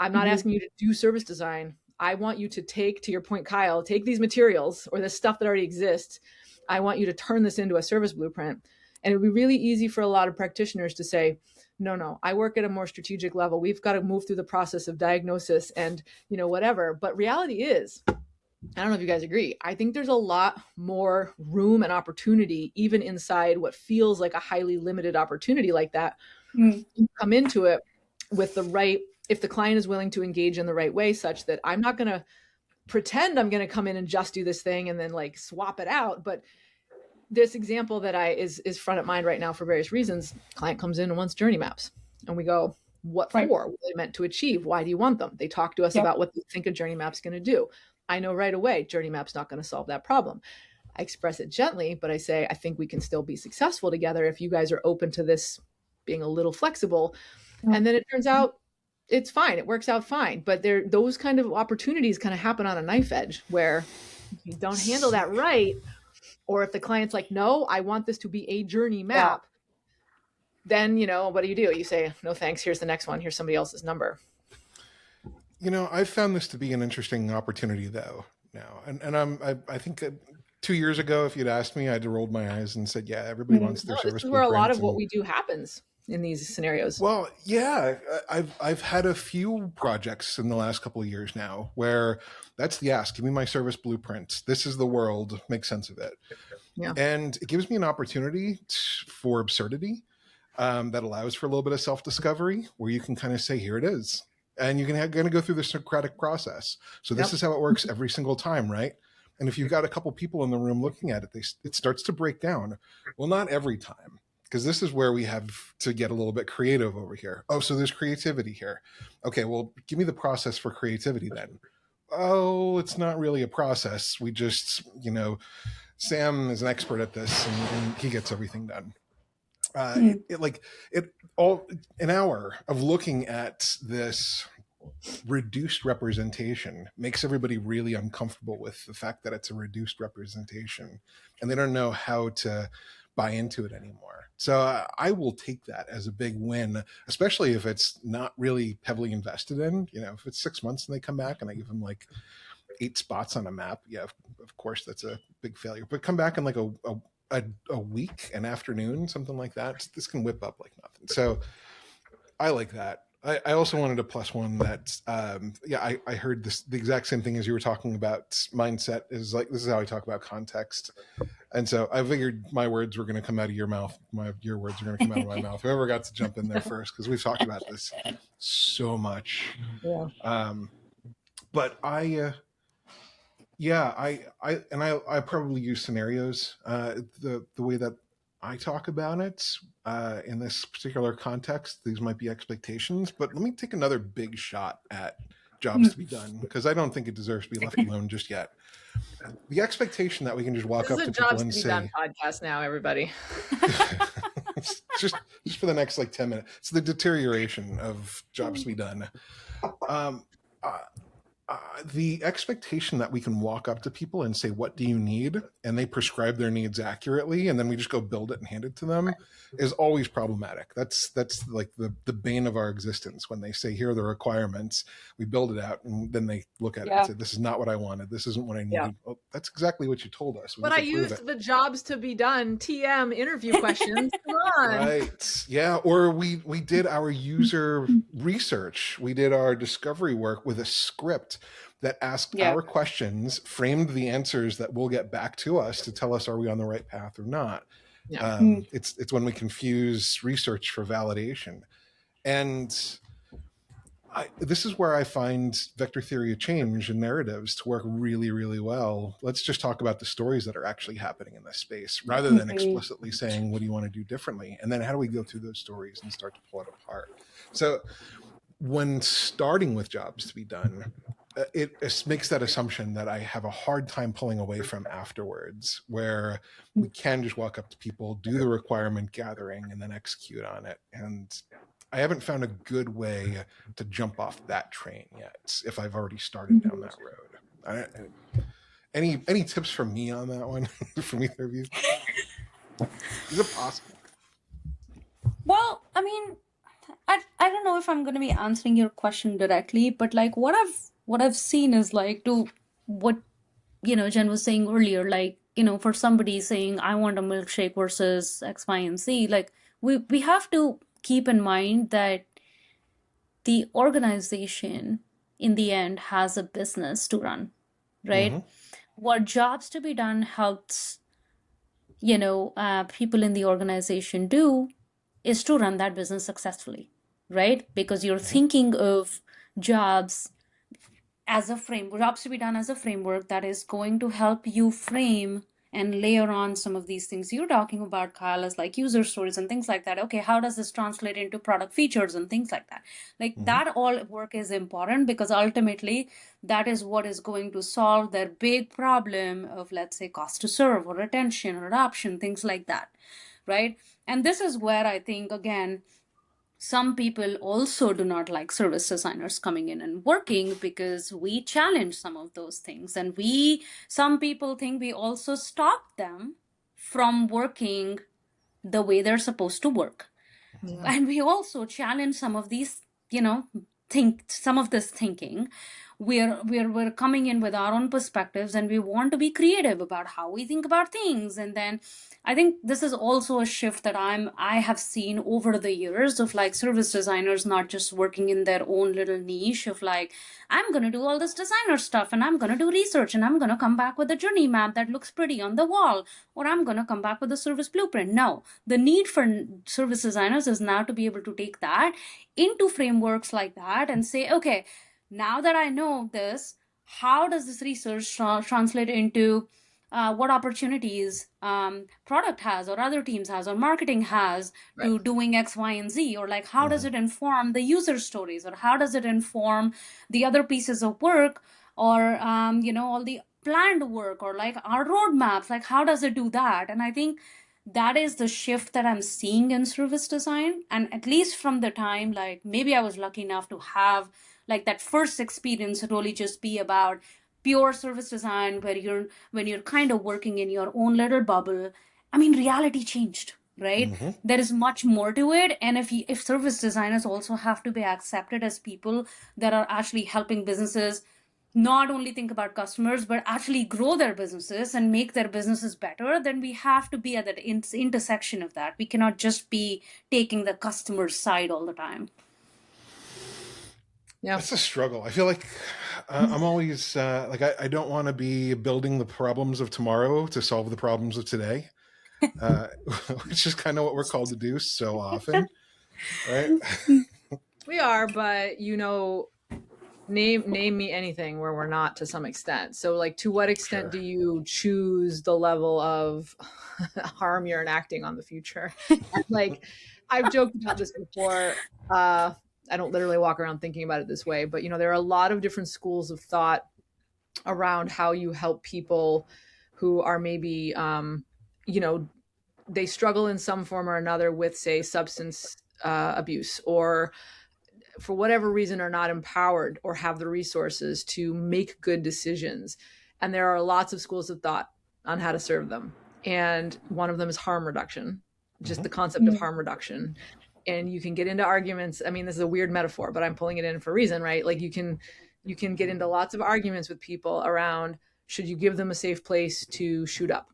I'm not asking you to do service design. I want you to take, to your point, Kyle, take these materials or this stuff that already exists. I want you to turn this into a service blueprint. And it would be really easy for a lot of practitioners to say, no, I work at a more strategic level. We've got to move through the process of diagnosis and, whatever. But reality is, I don't know if you guys agree, I think there's a lot more room and opportunity, even inside what feels like a highly limited opportunity like that. You come into it with the right, if the client is willing to engage in the right way, such that I'm not going to pretend I'm going to come in and just do this thing and then like swap it out. But this example that is front of mind right now for various reasons. Client comes in and wants journey maps, and we go, what for? What are they meant to achieve? Why do you want them? They talk to us about what they think a journey map's going to do. I know right away, journey map's not going to solve that problem. I express it gently, but I say, I think we can still be successful together if you guys are open to this being a little flexible. And then it turns out it's fine. It works out fine. But those kind of opportunities kind of happen on a knife edge where if you don't handle that right, or if the client's like, no, I want this to be a journey map, then, what do? You say, no, thanks. Here's the next one. Here's somebody else's number. I've found this to be an interesting opportunity though now. And I think 2 years ago, if you'd asked me, I'd have rolled my eyes and said, yeah, everybody wants their service. This is where a lot of what we do happens in these scenarios. Well, yeah, I've had a few projects in the last couple of years now where that's the ask. Give me my service blueprint. This is the world. Make sense of it. Yeah. And it gives me an opportunity for absurdity that allows for a little bit of self-discovery where you can kind of say, here it is. And you're going to go through the Socratic process. So this is how it works every single time, right? And if you've got a couple people in the room looking at it, it starts to break down. Well, not every time, because this is where we have to get a little bit creative over here. Oh, so there's creativity here. Okay, well, give me the process for creativity then. Oh, it's not really a process. We just, Sam is an expert at this and he gets everything done. An hour of looking at this reduced representation makes everybody really uncomfortable with the fact that it's a reduced representation and they don't know how to buy into it anymore. So I will take that as a big win, especially if it's not really heavily invested in. If it's 6 months and they come back and I give them like 8 spots on a map, yeah, of course that's a big failure. But come back in like a week, an afternoon, something like that. This can whip up like nothing. So I like that. I also wanted to plus one that I heard the exact same thing as you were talking about. Mindset is like, this is how I talk about context, and so I figured my words were going to come out of your mouth, your words are going to come out of my mouth. Whoever got to jump in there first, because we've talked about this so much. Yeah. But I probably use scenarios. The way that I talk about it in this particular context, these might be expectations. But let me take another big shot at jobs to be done, because I don't think it deserves to be left alone just yet. The expectation that we can just walk up to people and say, podcast now, everybody. just for the next like 10 minutes. It's the deterioration of jobs to be done. The expectation that we can walk up to people and say, what do you need? And they prescribe their needs accurately, and then we just go build it and hand it to them, is always problematic. That's like the bane of our existence. When they say, here are the requirements, we build it out, and then they look at it and say, this is not what I wanted. This isn't what I needed. Yeah. Well, that's exactly what you told us. But I used the jobs to be done TM interview questions. Come on. Right. Yeah. Or we did our user research. We did our discovery work with a script that asked our questions, framed the answers that will get back to us to tell us, are we on the right path or not? Yeah. It's when we confuse research for validation. And this is where I find vector theory of change and narratives to work really, really well. Let's just talk about the stories that are actually happening in this space, rather than explicitly saying, what do you want to do differently? And then how do we go through those stories and start to pull it apart? So when starting with jobs to be done, it makes that assumption that I have a hard time pulling away from afterwards, where we can just walk up to people, do the requirement gathering, and then execute on it. And I haven't found a good way to jump off that train yet, if I've already started down that road. Any tips from me on that one, from either of you? Is it possible? Well, I mean, I don't know if I'm going to be answering your question directly, but like what I've seen is like, to what Jen was saying earlier, like, for somebody saying I want a milkshake versus X, Y, and Z, like we have to keep in mind that the organization in the end has a business to run, right? Mm-hmm. What jobs to be done helps people in the organization do is to run that business successfully, right? Because you're thinking of jobs as a framework, jobs to be done as a framework that is going to help you frame and layer on some of these things you're talking about, Kyle, as like user stories and things like that. Okay, how does this translate into product features and things like that? Like that all work is important, because ultimately that is what is going to solve their big problem of, let's say, cost to serve or retention or adoption, things like that, right? And this is where I think, again, some people also do not like service designers coming in and working, because we challenge some of those things. And some people think we also stop them from working the way they're supposed to work. Yeah. And we also challenge some of these, some of this thinking. We're coming in with our own perspectives, and we want to be creative about how we think about things. And then I think this is also a shift that I have seen over the years of like service designers not just working in their own little niche of like, I'm going to do all this designer stuff, and I'm going to do research, and I'm going to come back with a journey map that looks pretty on the wall, or I'm going to come back with a service blueprint. No, the need for service designers is now to be able to take that into frameworks like that and say, okay, now that I know this, how does this research translate into what opportunities product has, or other teams has, or marketing has to doing X, Y, and Z? Or like, how does it inform the user stories, or how does it inform the other pieces of work, or all the planned work, or like our roadmaps? Like, how does it do that? And I think that is the shift that I'm seeing in service design. And at least from the time, like maybe I was lucky enough to have like that first experience really just be about pure service design, where when you're kind of working in your own little bubble. I mean, reality changed, right? There is much more to it. And if service designers also have to be accepted as people that are actually helping businesses not only think about customers, but actually grow their businesses and make their businesses better, then we have to be at that intersection of that. We cannot just be taking the customer's side all the time. Yeah. It's a struggle. I feel like I'm always like I don't want to be building the problems of tomorrow to solve the problems of today, uh, which is kind of what we're called to do so often, right? We are, but name me anything where we're not to some extent. So like to what extent Sure. do you choose the level of harm you're enacting on the future? And like I've joked about this before. I don't literally walk around thinking about it this way, but there are a lot of different schools of thought around how you help people who are maybe they struggle in some form or another with, say, substance abuse, or for whatever reason are not empowered or have the resources to make good decisions. And there are lots of schools of thought on how to serve them. And one of them is harm reduction, just the concept of harm reduction. And you can get into arguments. I mean, this is a weird metaphor, but I'm pulling it in for a reason, right? Like you can get into lots of arguments with people around, should you give them a safe place to shoot up?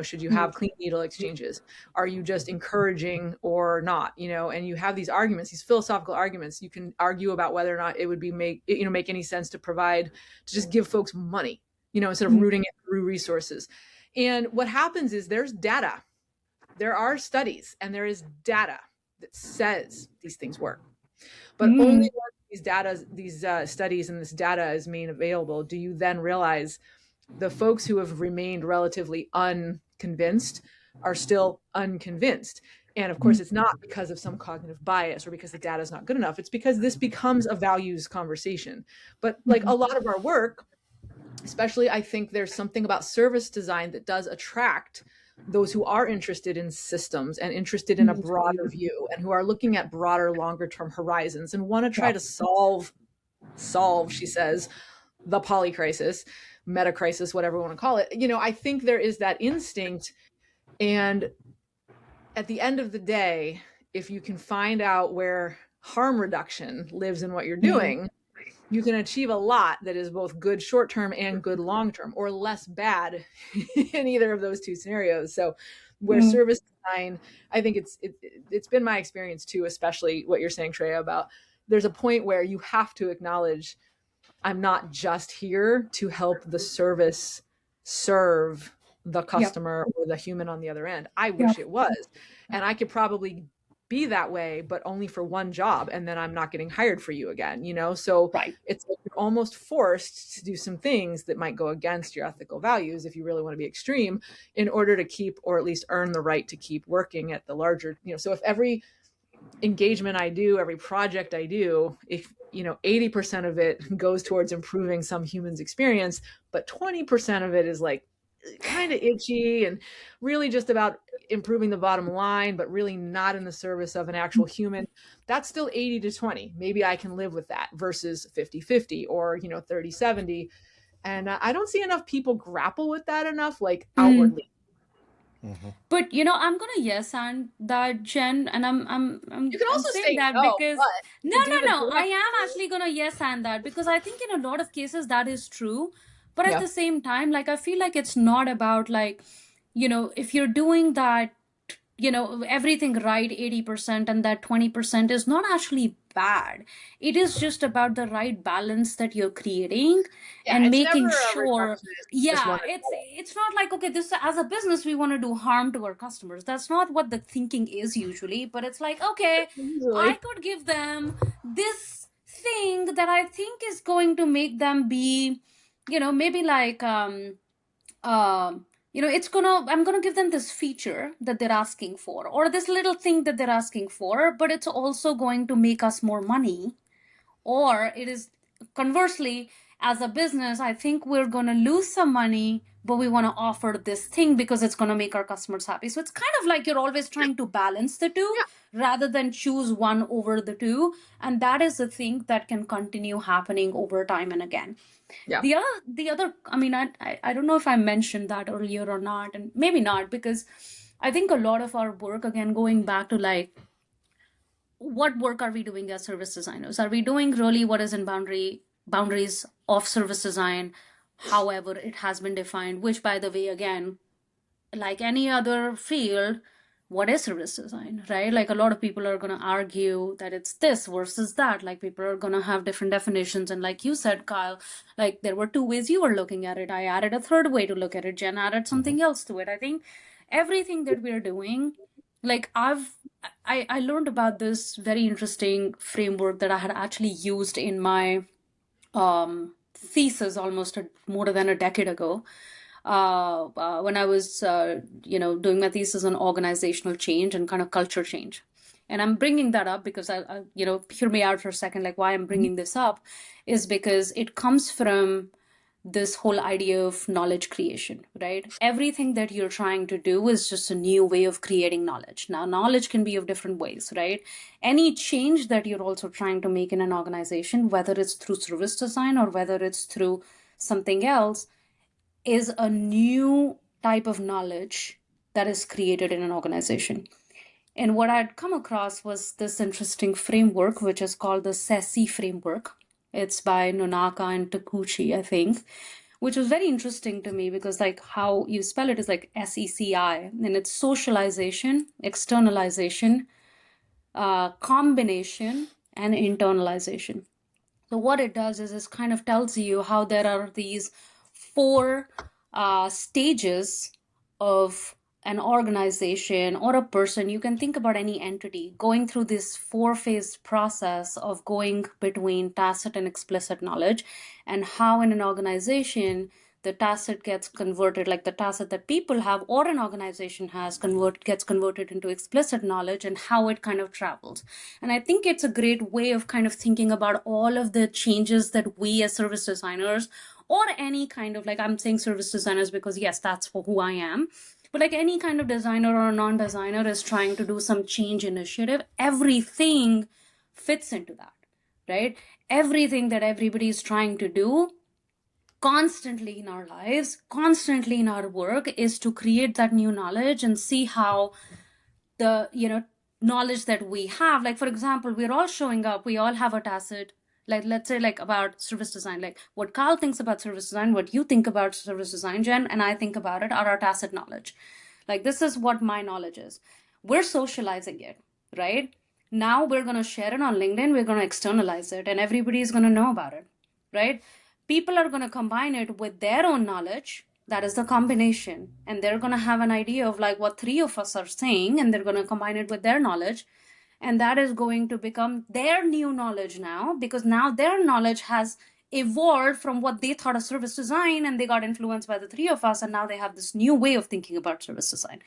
Should you have clean needle exchanges? Are you just encouraging or not? And you have these arguments, these philosophical arguments. You can argue about whether or not it would make any sense to just give folks money, instead of rooting it through resources. And what happens is there's data, there are studies, and there is data that says these things work. But only once these studies and this data is made available, do you then realize the folks who have remained relatively unconvinced are still unconvinced. And of course, it's not because of some cognitive bias or because the data is not good enough. It's because this becomes a values conversation. But like a lot of our work, especially, I think there's something about service design that does attract those who are interested in systems and interested in a broader view and who are looking at broader, longer term horizons and want to try to solve, she says, the poly crisis, meta crisis, whatever you want to call it. I think there is that instinct. And at the end of the day, if you can find out where harm reduction lives in what you're doing, you can achieve a lot that is both good short-term and good long-term, or less bad in either of those two scenarios. So where service design, I think it's been my experience too, especially what you're saying, Shreya, about there's a point where you have to acknowledge, I'm not just here to help the service serve the customer or the human on the other end. I wish it was. And I could probably be that way, but only for one job. And then I'm not getting hired for you again, So it's like you're almost forced to do some things that might go against your ethical values if you really want to be extreme, in order to keep, or at least earn the right to keep working at the larger, so if every engagement I do, every project I do, if 80% of it goes towards improving some human's experience, but 20% of it is like kind of itchy and really just about improving the bottom line, but really not in the service of an actual human, that's still 80 to 20. Maybe I can live with that versus 50-50 or 30-70. And I don't see enough people grapple with that enough, like outwardly. But I'm gonna yes and that, Jen, and I'm You can also saying say that no, because but no, I am actually gonna yes and that, because I think in a lot of cases that is true. But at the same time, like I feel like it's not about like, if you're doing that, everything right 80% and that 20% is not actually bad. It is just about the right balance that you're creating and making sure. Yeah, it's not like, okay, this as a business we want to do harm to our customers. That's not what the thinking is usually. But it's like, okay, I could give them this thing that I think is going to make them be, maybe like I'm gonna give them this feature that they're asking for, or this little thing that they're asking for, but it's also going to make us more money. Or it is conversely, as a business, I think we're gonna lose some money, but we want to offer this thing because it's gonna make our customers happy. So it's kind of like you're always trying to balance the two rather than choose one over the two. And that is the thing that can continue happening over time and again. The other, I mean, I don't know if I mentioned that earlier or not, and maybe not, because I think a lot of our work, again, going back to like, what work are we doing as service designers? Are we doing really what is in boundaries of service design, however it has been defined, which, by the way, again, like any other field, what is service design, right? Like a lot of people are going to argue that it's this versus that. Like people are going to have different definitions. And like you said, Kyle, like there were two ways you were looking at it. I added a third way to look at it. Jen added something else to it. I think everything that we're doing, like I learned about this very interesting framework that I had actually used in my thesis almost more than a decade ago, when I was, doing my thesis on organizational change and kind of culture change. And I'm bringing that up because hear me out for a second. Like why I'm bringing this up is because it comes from this whole idea of knowledge creation, right? Everything that you're trying to do is just a new way of creating knowledge. Now, knowledge can be of different ways, right? Any change that you're also trying to make in an organization, whether it's through service design or whether it's through something else, is a new type of knowledge that is created in an organization. And what I'd come across was this interesting framework, which is called the SESI framework. It's by Nonaka and Takuchi, I think, which was very interesting to me because like how you spell it is like SECI, and it's socialization, externalization, combination, and internalization. So what it does is it kind of tells you how there are these four stages of an organization or a person. You can think about any entity going through this four-phased process of going between tacit and explicit knowledge, and how in an organization the tacit gets converted, like the tacit that people have or an organization has gets converted into explicit knowledge, and how it kind of travels. And I think it's a great way of kind of thinking about all of the changes that we as service designers, or any kind of, like I'm saying service designers because yes, that's who I am, but like any kind of designer or non-designer is trying to do some change initiative, everything fits into that, right? Everything that everybody is trying to do constantly in our lives, constantly in our work, is to create that new knowledge and see how the, knowledge that we have, like for example, we're all showing up, we all have a tacit, like let's say like about service design, like what Carl thinks about service design, what you think about service design, Jen, and I think about it are our tacit knowledge. Like this is what my knowledge is. We're socializing it, right? Now we're going to share it on LinkedIn, we're going to externalize it, and everybody's going to know about it, right? People are going to combine it with their own knowledge. That is the combination. And they're going to have an idea of like what three of us are saying, and they're going to combine it with their knowledge. And that is going to become their new knowledge now, because now their knowledge has evolved from what they thought of service design, and they got influenced by the three of us, and now they have this new way of thinking about service design.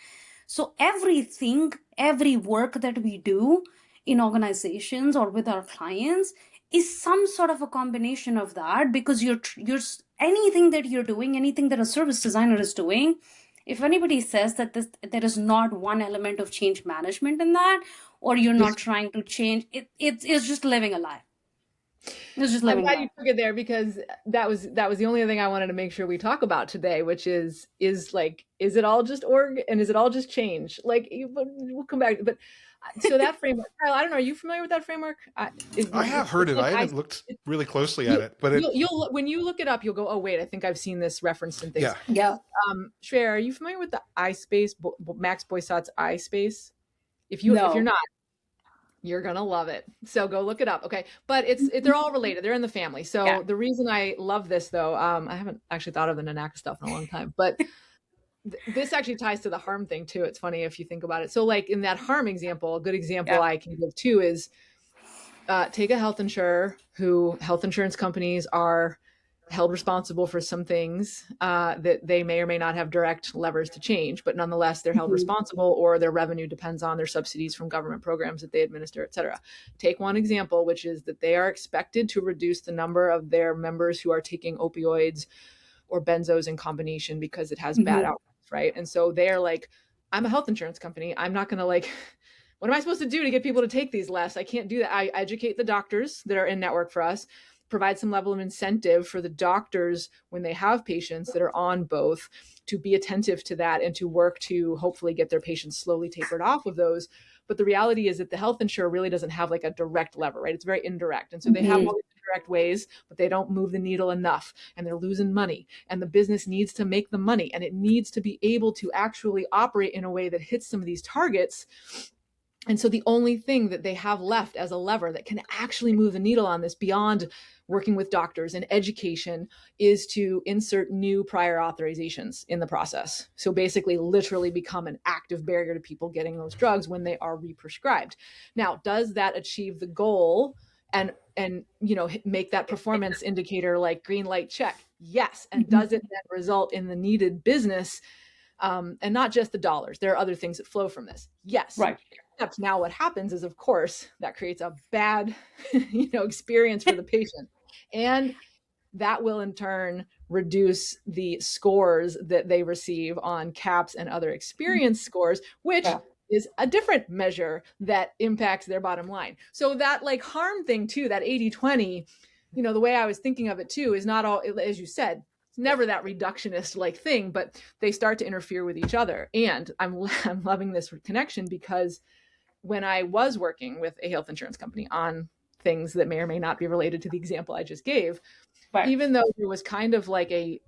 So everything, every work that we do in organizations or with our clients is some sort of a combination of that, because you're anything that you're doing, anything that a service designer is doing, if anybody says that there is not one element of change management in that, or you're not trying to change, it's just living a lie. It's just living. I'm glad you took it there, because that was the only thing I wanted to make sure we talk about today, which is like, is it all just org and is it all just change? Like we'll come back, but so that framework, Kyle, I don't know, are you familiar with that framework? I have heard it. I haven't looked really closely at it, but you'll when you look it up, you'll go, oh wait, I think I've seen this referenced in things. Yeah. Shreya, are you familiar with the I space, Max Boysot's I space? If you're not, you're gonna love it. So go look it up. Okay, but they're all related. They're in the family. So the reason I love this, though, I haven't actually thought of the Nanaka stuff in a long time, but this actually ties to the harm thing too. It's funny if you think about it. So like in that harm example, a good example I can give too is take a health insurer who health insurance companies are held responsible for some things that they may or may not have direct levers to change, but nonetheless, they're held responsible, or their revenue depends on their subsidies from government programs that they administer, et cetera. Take one example, which is that they are expected to reduce the number of their members who are taking opioids or benzos in combination because it has bad outcomes, right? And so they're like, I'm a health insurance company. I'm not going to like, what am I supposed to do to get people to take these less? I can't do that. I educate the doctors that are in network for us, provide some level of incentive for the doctors when they have patients that are on both to be attentive to that and to work to hopefully get their patients slowly tapered off of those. But the reality is that the health insurer really doesn't have like a direct lever, right? It's very indirect. And so they have all these indirect ways, but they don't move the needle enough, and they're losing money, and the business needs to make the money, and it needs to be able to actually operate in a way that hits some of these targets. And so the only thing that they have left as a lever that can actually move the needle on this beyond working with doctors and education is to insert new prior authorizations in the process. So basically literally become an active barrier to people getting those drugs when they are represcribed. Now, does that achieve the goal and make that performance indicator like green light check? Yes. And does it then result in the needed business and not just the dollars? There are other things that flow from this. Yes. Right. Except now what happens is, of course, that creates a bad, experience for the patient. And that will in turn reduce the scores that they receive on CAHPS and other experience scores, which is a different measure that impacts their bottom line. So that like harm thing too, that 80-20, the way I was thinking of it too, is not all, as you said, it's never that reductionist like thing, but they start to interfere with each other. And I'm loving this connection because when I was working with a health insurance company on things that may or may not be related to the example I just gave, even though there was kind of like I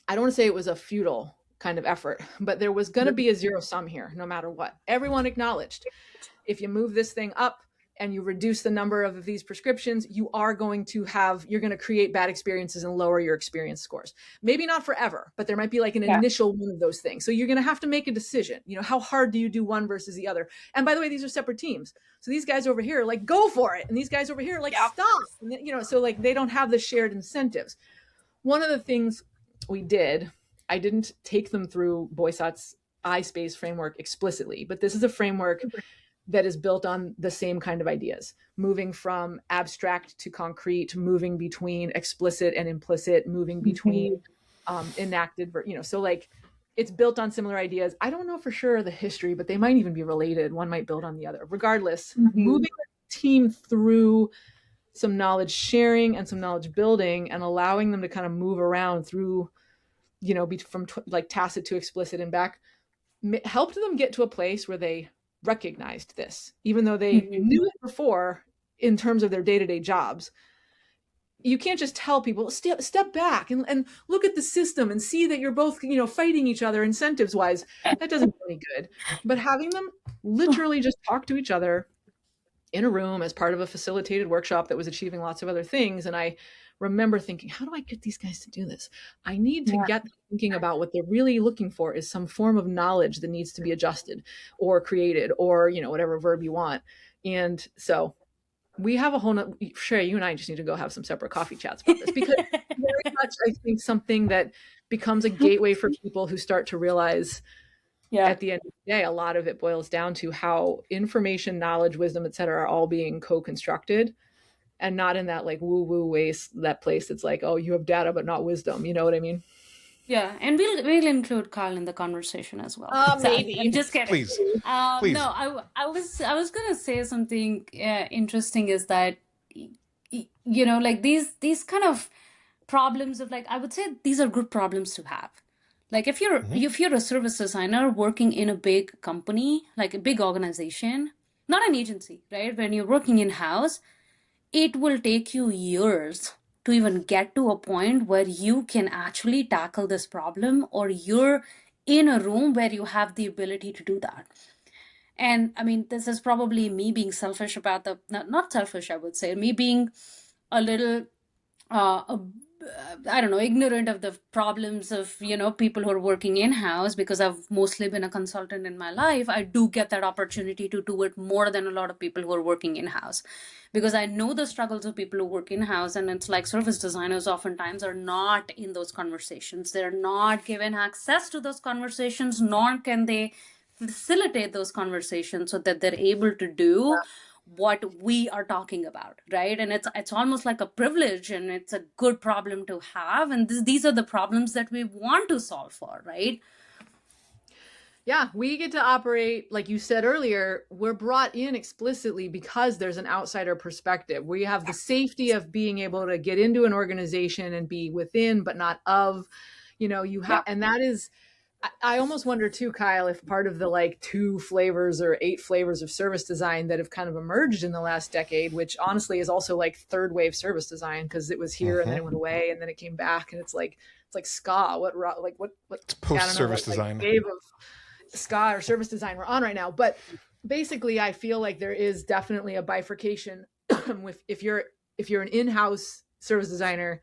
don't want to say it was a futile kind of effort, but there was going to be a zero sum here, no matter what. Everyone acknowledged if you move this thing up and you reduce the number of these prescriptions, you're going to create bad experiences and lower your experience scores. Maybe not forever, but there might be like an initial one of those things. So you're going to have to make a decision. How hard do you do one versus the other? And by the way, these are separate teams. So these guys over here are like, go for it. And these guys over here are like, stop. And, so like they don't have the shared incentives. One of the things we did, I didn't take them through Boysot's I-SPACE framework explicitly, but this is a framework that is built on the same kind of ideas, moving from abstract to concrete, moving between explicit and implicit, moving between enacted, so like it's built on similar ideas. I don't know for sure the history, but they might even be related. One might build on the other. Regardless, moving the team through some knowledge sharing and some knowledge building and allowing them to kind of move around through, from like tacit to explicit and back, helped them get to a place where they recognized this, even though they knew it before in terms of their day-to-day jobs. You can't just tell people, step back and look at the system and see that you're both, fighting each other incentives wise. That doesn't do any good. But having them literally just talk to each other in a room as part of a facilitated workshop that was achieving lots of other things. And I remember thinking, how do I get these guys to do this? I need to get them thinking about what they're really looking for is some form of knowledge that needs to be adjusted or created or, whatever verb you want. And so we have a whole Shreya, you and I just need to go have some separate coffee chats about this, because very much I think something that becomes a gateway for people who start to realize at the end of the day, a lot of it boils down to how information, knowledge, wisdom, et cetera, are all being co-constructed. And not in that like woo-woo waste, that place that's like, oh, you have data but not wisdom. You know what I mean? Yeah, and we'll include Carl in the conversation as well. Maybe. I'm just kidding. Please. No, I was gonna say something interesting is that like these kind of problems of like I would say these are good problems to have. Like if you're a service designer working in a big company, like a big organization, not an agency, right? When you're working in-house, it will take you years to even get to a point where you can actually tackle this problem, or you're in a room where you have the ability to do that. And I mean, this is probably me being selfish about not selfish, I would say, me being a little, I don't know, ignorant of the problems of, people who are working in-house, because I've mostly been a consultant in my life. I do get that opportunity to do it more than a lot of people who are working in-house, because I know the struggles of people who work in-house. And it's like service designers oftentimes are not in those conversations. They're not given access to those conversations, nor can they facilitate those conversations so that they're able to do what we are talking about, right? And it's almost like a privilege, and it's a good problem to have. And these are the problems that we want to solve for, right? Yeah, we get to operate, like you said earlier, we're brought in explicitly because there's an outsider perspective. We have the safety of being able to get into an organization and be within, but not of, you have, and that is I almost wonder too, Kyle, if part of the like 2 flavors or 8 flavors of service design that have kind of emerged in the last decade, which honestly is also like third wave service design because it was here and then it went away and then it came back, and it's like ska. What It's I don't know what post-service like design. wave of ska or service design we're on right now. But basically, I feel like there is definitely a bifurcation with if you're an in-house service designer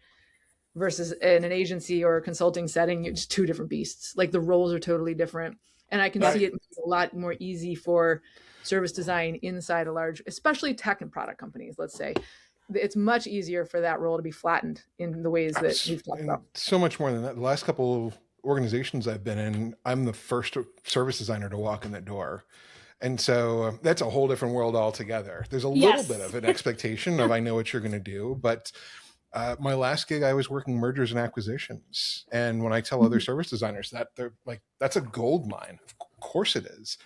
versus in an agency or a consulting setting, it's 2 different beasts. Like the roles are totally different. And I can Right. see it a lot more easy for service design inside a large, especially tech and product companies, let's say. It's much easier for that role to be flattened in the ways that we've talked And about. so much more than that. The last couple of organizations I've been in, I'm the first service designer to walk in the door. And so that's a whole different world altogether. There's a little bit of an expectation of I know what you're going to do, but my last gig, I was working mergers and acquisitions. And when I tell other service designers that, they're like, that's a gold mine. Of course it is.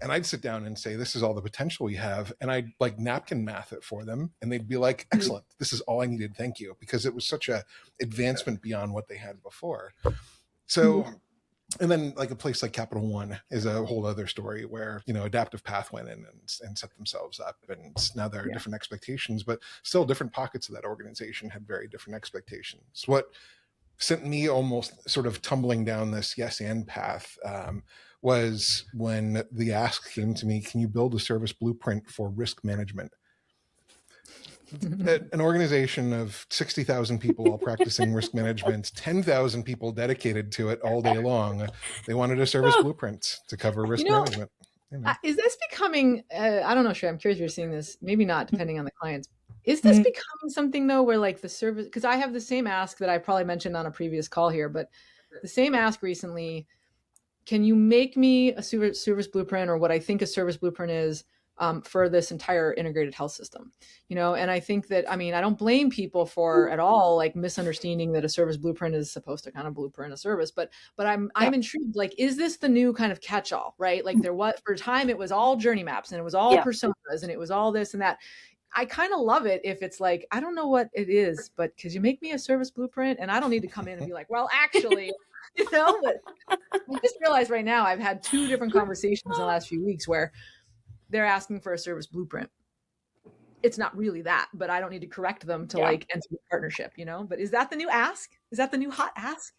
And I'd sit down and say, this is all the potential we have. And I'd like napkin math it for them. And they'd be like, excellent. This is all I needed. Thank you. Because it was such a advancement beyond what they had before. So, and then like a place like Capital One is a whole other story where, Adaptive Path went in and set themselves up. And now there are different expectations, but still different pockets of that organization had very different expectations. What sent me almost sort of tumbling down this yes and path was when the ask came to me, can you build a service blueprint for risk management? An organization of 60,000 people all practicing risk management, 10,000 people dedicated to it all day long. They wanted a service blueprint to cover risk management. Is this becoming, I don't know, Shreya, I'm curious if you're seeing this, maybe not, depending on the clients. Is this becoming something though, where like the service, because I have the same ask that I probably mentioned on a previous call here, but the same ask recently, can you make me a service blueprint or what I think a service blueprint is for this entire integrated health system? And I think that, I don't blame people for at all like misunderstanding that a service blueprint is supposed to kind of blueprint a service, but I'm intrigued, like, is this the new kind of catch-all, right? Like there was, for a time, it was all journey maps and it was all personas and it was all this and that. I kind of love it if it's like, I don't know what it is, but could you make me a service blueprint? And I don't need to come in and be like, well, actually, but I just realized right now I've had 2 different conversations in the last few weeks where they're asking for a service blueprint. It's not really that, but I don't need to correct them to like enter the partnership, But is that the new ask? Is that the new hot ask?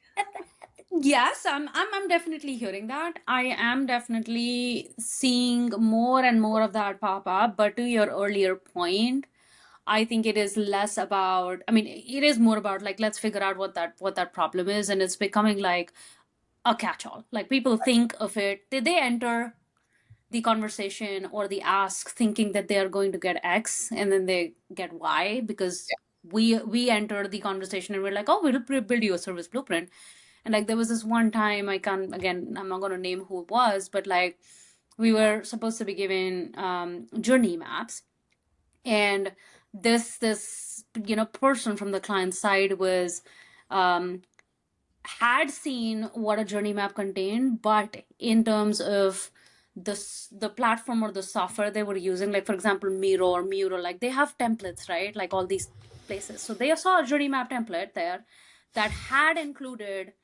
Yes, I'm definitely hearing that. I am definitely seeing more and more of that pop up. But to your earlier point, I think it is less about, it is more about like, let's figure out what that problem is. And it's becoming like a catch-all. Like people think of it, they enter the conversation or the ask thinking that they are going to get X and then they get Y because we enter the conversation and we're like, oh, we'll build you a service blueprint. And like there was this one time, I'm not going to name who it was, but like we were supposed to be given journey maps, and this person from the client side was had seen what a journey map contained, but in terms of the platform or the software they were using, like for example Miro, like they have templates, right? Like all these places. So they saw a journey map template there that had included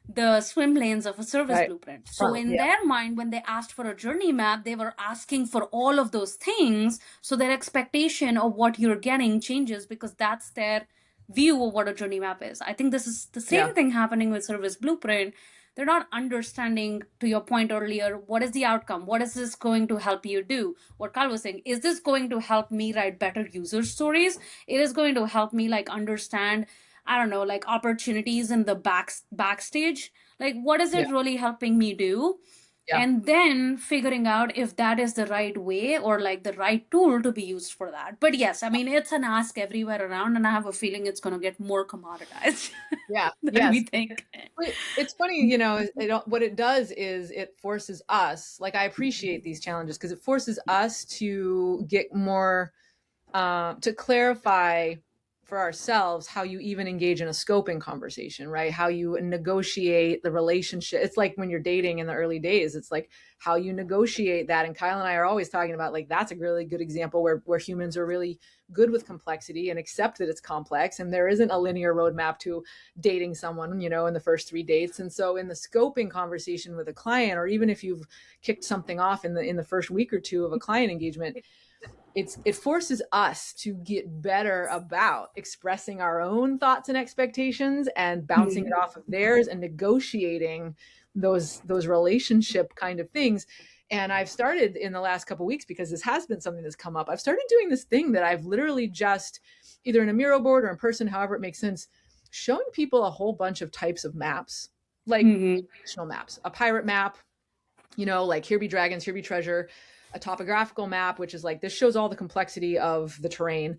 the swim lanes of a service blueprint. So in their mind, when they asked for a journey map, they were asking for all of those things. So their expectation of what you're getting changes because that's their view of what a journey map is. I think this is the same thing happening with service blueprint. They're not understanding, to your point earlier, what is the outcome? What is this going to help you do? What Carl was saying, is this going to help me write better user stories? It is going to help me like understand, I don't know, like opportunities in the backstage. Like, what is it really helping me do? And then figuring out if that is the right way or like the right tool to be used for that. But yes, it's an ask everywhere around, and I have a feeling it's going to get more commoditized. Than we think. It's funny, what it does is it forces us, like I appreciate these challenges because it forces us to get more, to clarify for ourselves how you even engage in a scoping conversation, right? How you negotiate the relationship. It's like when you're dating in the early days, it's like how you negotiate that. And Kyle and I are always talking about, like, that's a really good example where humans are really good with complexity and accept that it's complex. And there isn't a linear roadmap to dating someone, you know, in the first 3 dates. And so in the scoping conversation with a client, or even if you've kicked something off in the first week or two of a client engagement, it forces us to get better about expressing our own thoughts and expectations and bouncing it off of theirs and negotiating those relationship kind of things. And I've started in the last couple of weeks, because this has been something that's come up, I've started doing this thing that I've literally just, either in a Miro board or in person, however it makes sense, showing people a whole bunch of types of maps, like traditional maps, a pirate map, you know, like here be dragons, here be treasure, a topographical map, which is like, this shows all the complexity of the terrain.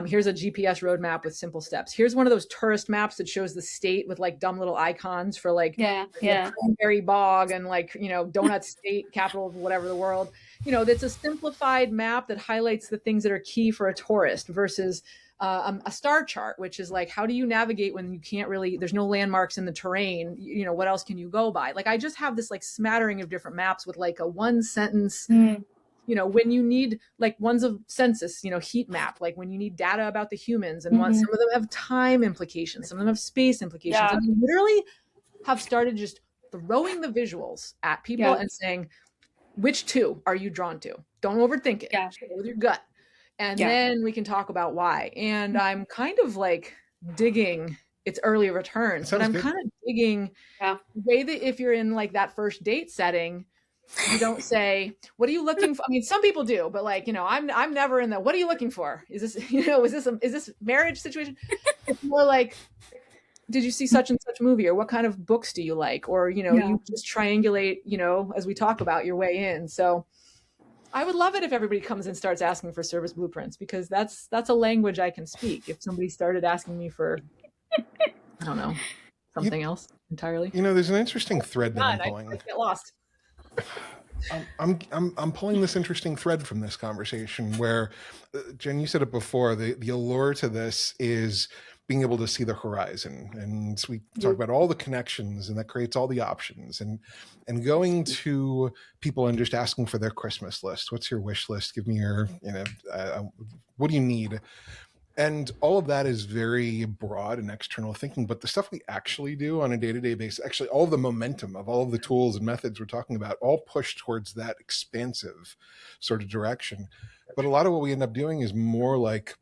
Here's a GPS roadmap with simple steps. Here's one of those tourist maps that shows the state with like dumb little icons for like Cranberry Bog and like, you know, Donut State, capital of whatever the world. You know, that's a simplified map that highlights the things that are key for a tourist, versus a star chart, which is like, how do you navigate when you can't really, there's no landmarks in the terrain, you know, what else can you go by? Like, I just have this like smattering of different maps with like a one sentence, you know, when you need, like, one's a census, you know, heat map, like when you need data about the humans, and some of them have time implications, some of them have space implications. And I literally have started just throwing the visuals at people and saying, which two are you drawn to? Don't overthink it. Just go with your gut. And then we can talk about why. And I'm kind of like digging its early returns, but I'm kind of digging the way that if you're in like that first date setting, you don't say, what are you looking for? I mean, some people do, but like, you know, I'm never in the, what are you looking for? Is this, you know, is this marriage situation? It's more like, did you see such and such movie, or what kind of books do you like? Or, you know, you just triangulate, you know, as we talk about, your way in. So I would love it if everybody comes and starts asking for service blueprints, because that's a language I can speak. If somebody started asking me for, I don't know, something else entirely. You know, there's an interesting thread that I'm pulling. I get lost. I'm pulling this interesting thread from this conversation where, Jen, you said it before, the allure to this is being able to see the horizon, and we talk about all the connections, and that creates all the options, and going to people and just asking for their Christmas list. What's your wish list? Give me your, you know, what do you need? And all of that is very broad and external thinking, but the stuff we actually do on a day-to-day basis, actually all of the momentum of all of the tools and methods we're talking about, all push towards that expansive sort of direction. But a lot of what we end up doing is more like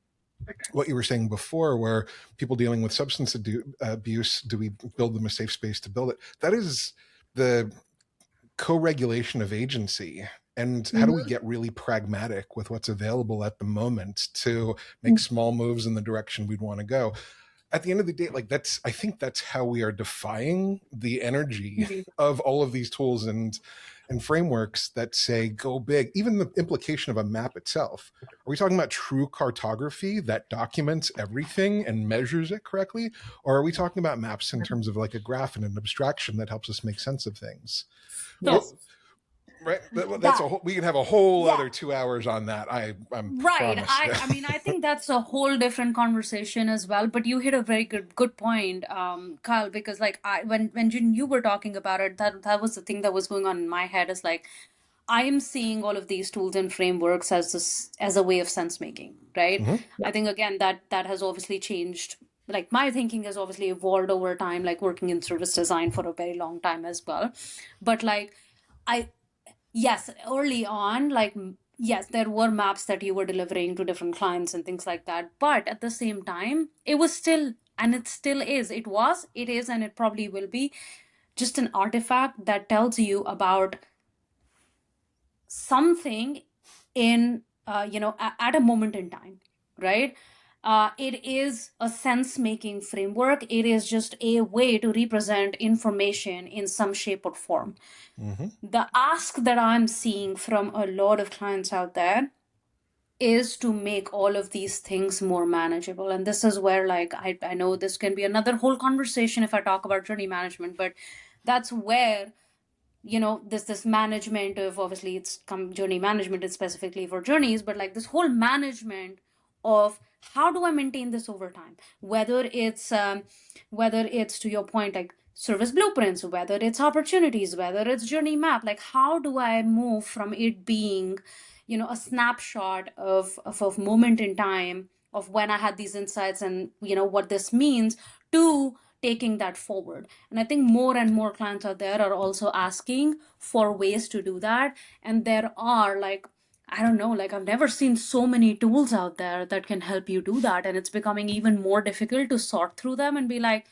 what you were saying before, where people dealing with substance abuse, do we build them a safe space to build it? That is the co-regulation of agency. And how do we get really pragmatic with what's available at the moment to make small moves in the direction we'd want to go? At the end of the day, like, I think that's how we are defying the energy of all of these tools and frameworks that say go big. Even the implication of a map itself. Are we talking about true cartography that documents everything and measures it correctly? Or are we talking about maps in terms of like a graph and an abstraction that helps us make sense of things? Yes. Right, we can have a whole other 2 hours on that. I'm right. promised. I mean, I think that's a whole different conversation as well. But you hit a very good point, Kyle, because like when you were talking about it, that was the thing that was going on in my head. Is like, I am seeing all of these tools and frameworks as a way of sense making, right? I think again that has obviously changed. Like, my thinking has obviously evolved over time, like working in service design for a very long time as well. But like, yes, early on, like, yes, there were maps that you were delivering to different clients and things like that. But at the same time, it was still, and it still is, it is, and it probably will be just an artifact that tells you about something in, at a moment in time, right? It is a sense-making framework. It is just a way to represent information in some shape or form. The ask that I'm seeing from a lot of clients out there is to make all of these things more manageable. And this is where, like, I know this can be another whole conversation if I talk about journey management, but that's where, you know, this management of, obviously it's journey management is specifically for journeys, but like this whole management of how do I maintain this over time? Whether it's to your point, like service blueprints, whether it's opportunities, whether it's journey map, like how do I move from it being, a snapshot of moment in time of when I had these insights and what this means, to taking that forward. And I think more and more clients out there are also asking for ways to do that. And there are, like, I don't know, like I've never seen so many tools out there that can help you do that. And it's becoming even more difficult to sort through them and be like,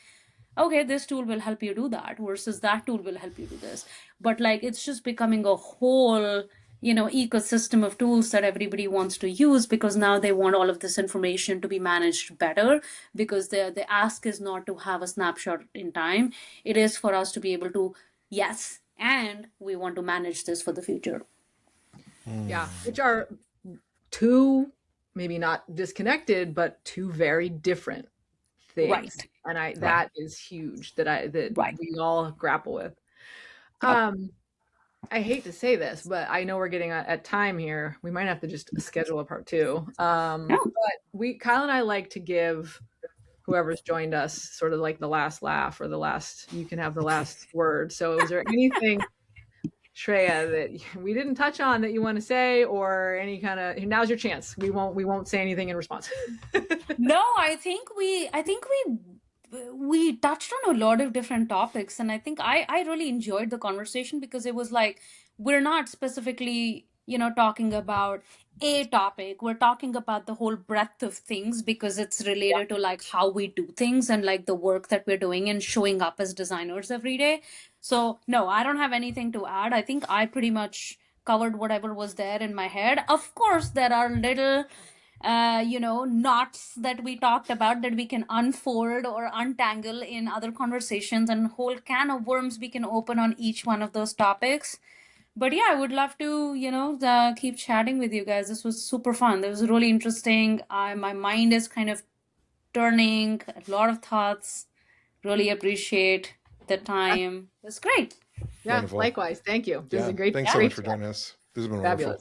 okay, this tool will help you do that versus that tool will help you do this. But like, it's just becoming a whole, ecosystem of tools that everybody wants to use, because now they want all of this information to be managed better, because the ask is not to have a snapshot in time. It is for us to be able to, yes, and we want to manage this for the future. Yeah, which are two, maybe not disconnected, but two very different things. Right. And that is huge that Right. we all grapple with. Yep. I hate to say this, but I know we're getting at time here. We might have to just schedule a part two. No. But Kyle and I like to give whoever's joined us sort of like the last laugh, or you can have the last word. So is there anything, Shreya, that we didn't touch on that you want to say, or any kind of, now's your chance. We won't say anything in response. No, I think we touched on a lot of different topics, and I think I really enjoyed the conversation, because it was like, we're not specifically, talking about a topic. We're talking about the whole breadth of things, because it's related to like how we do things and like the work that we're doing and showing up as designers every day. So no, I don't have anything to add. I think I pretty much covered whatever was there in my head. Of course, there are little knots that we talked about that we can unfold or untangle in other conversations, and whole can of worms we can open on each one of those topics. But yeah, I would love to, keep chatting with you guys. This was super fun. It was really interesting. My mind is kind of turning, a lot of thoughts. Really appreciate the time. It's great. Yeah, Wonderful. likewise. Thank you. This is a great Thanks so much for joining us. This has been Fabulous. wonderful.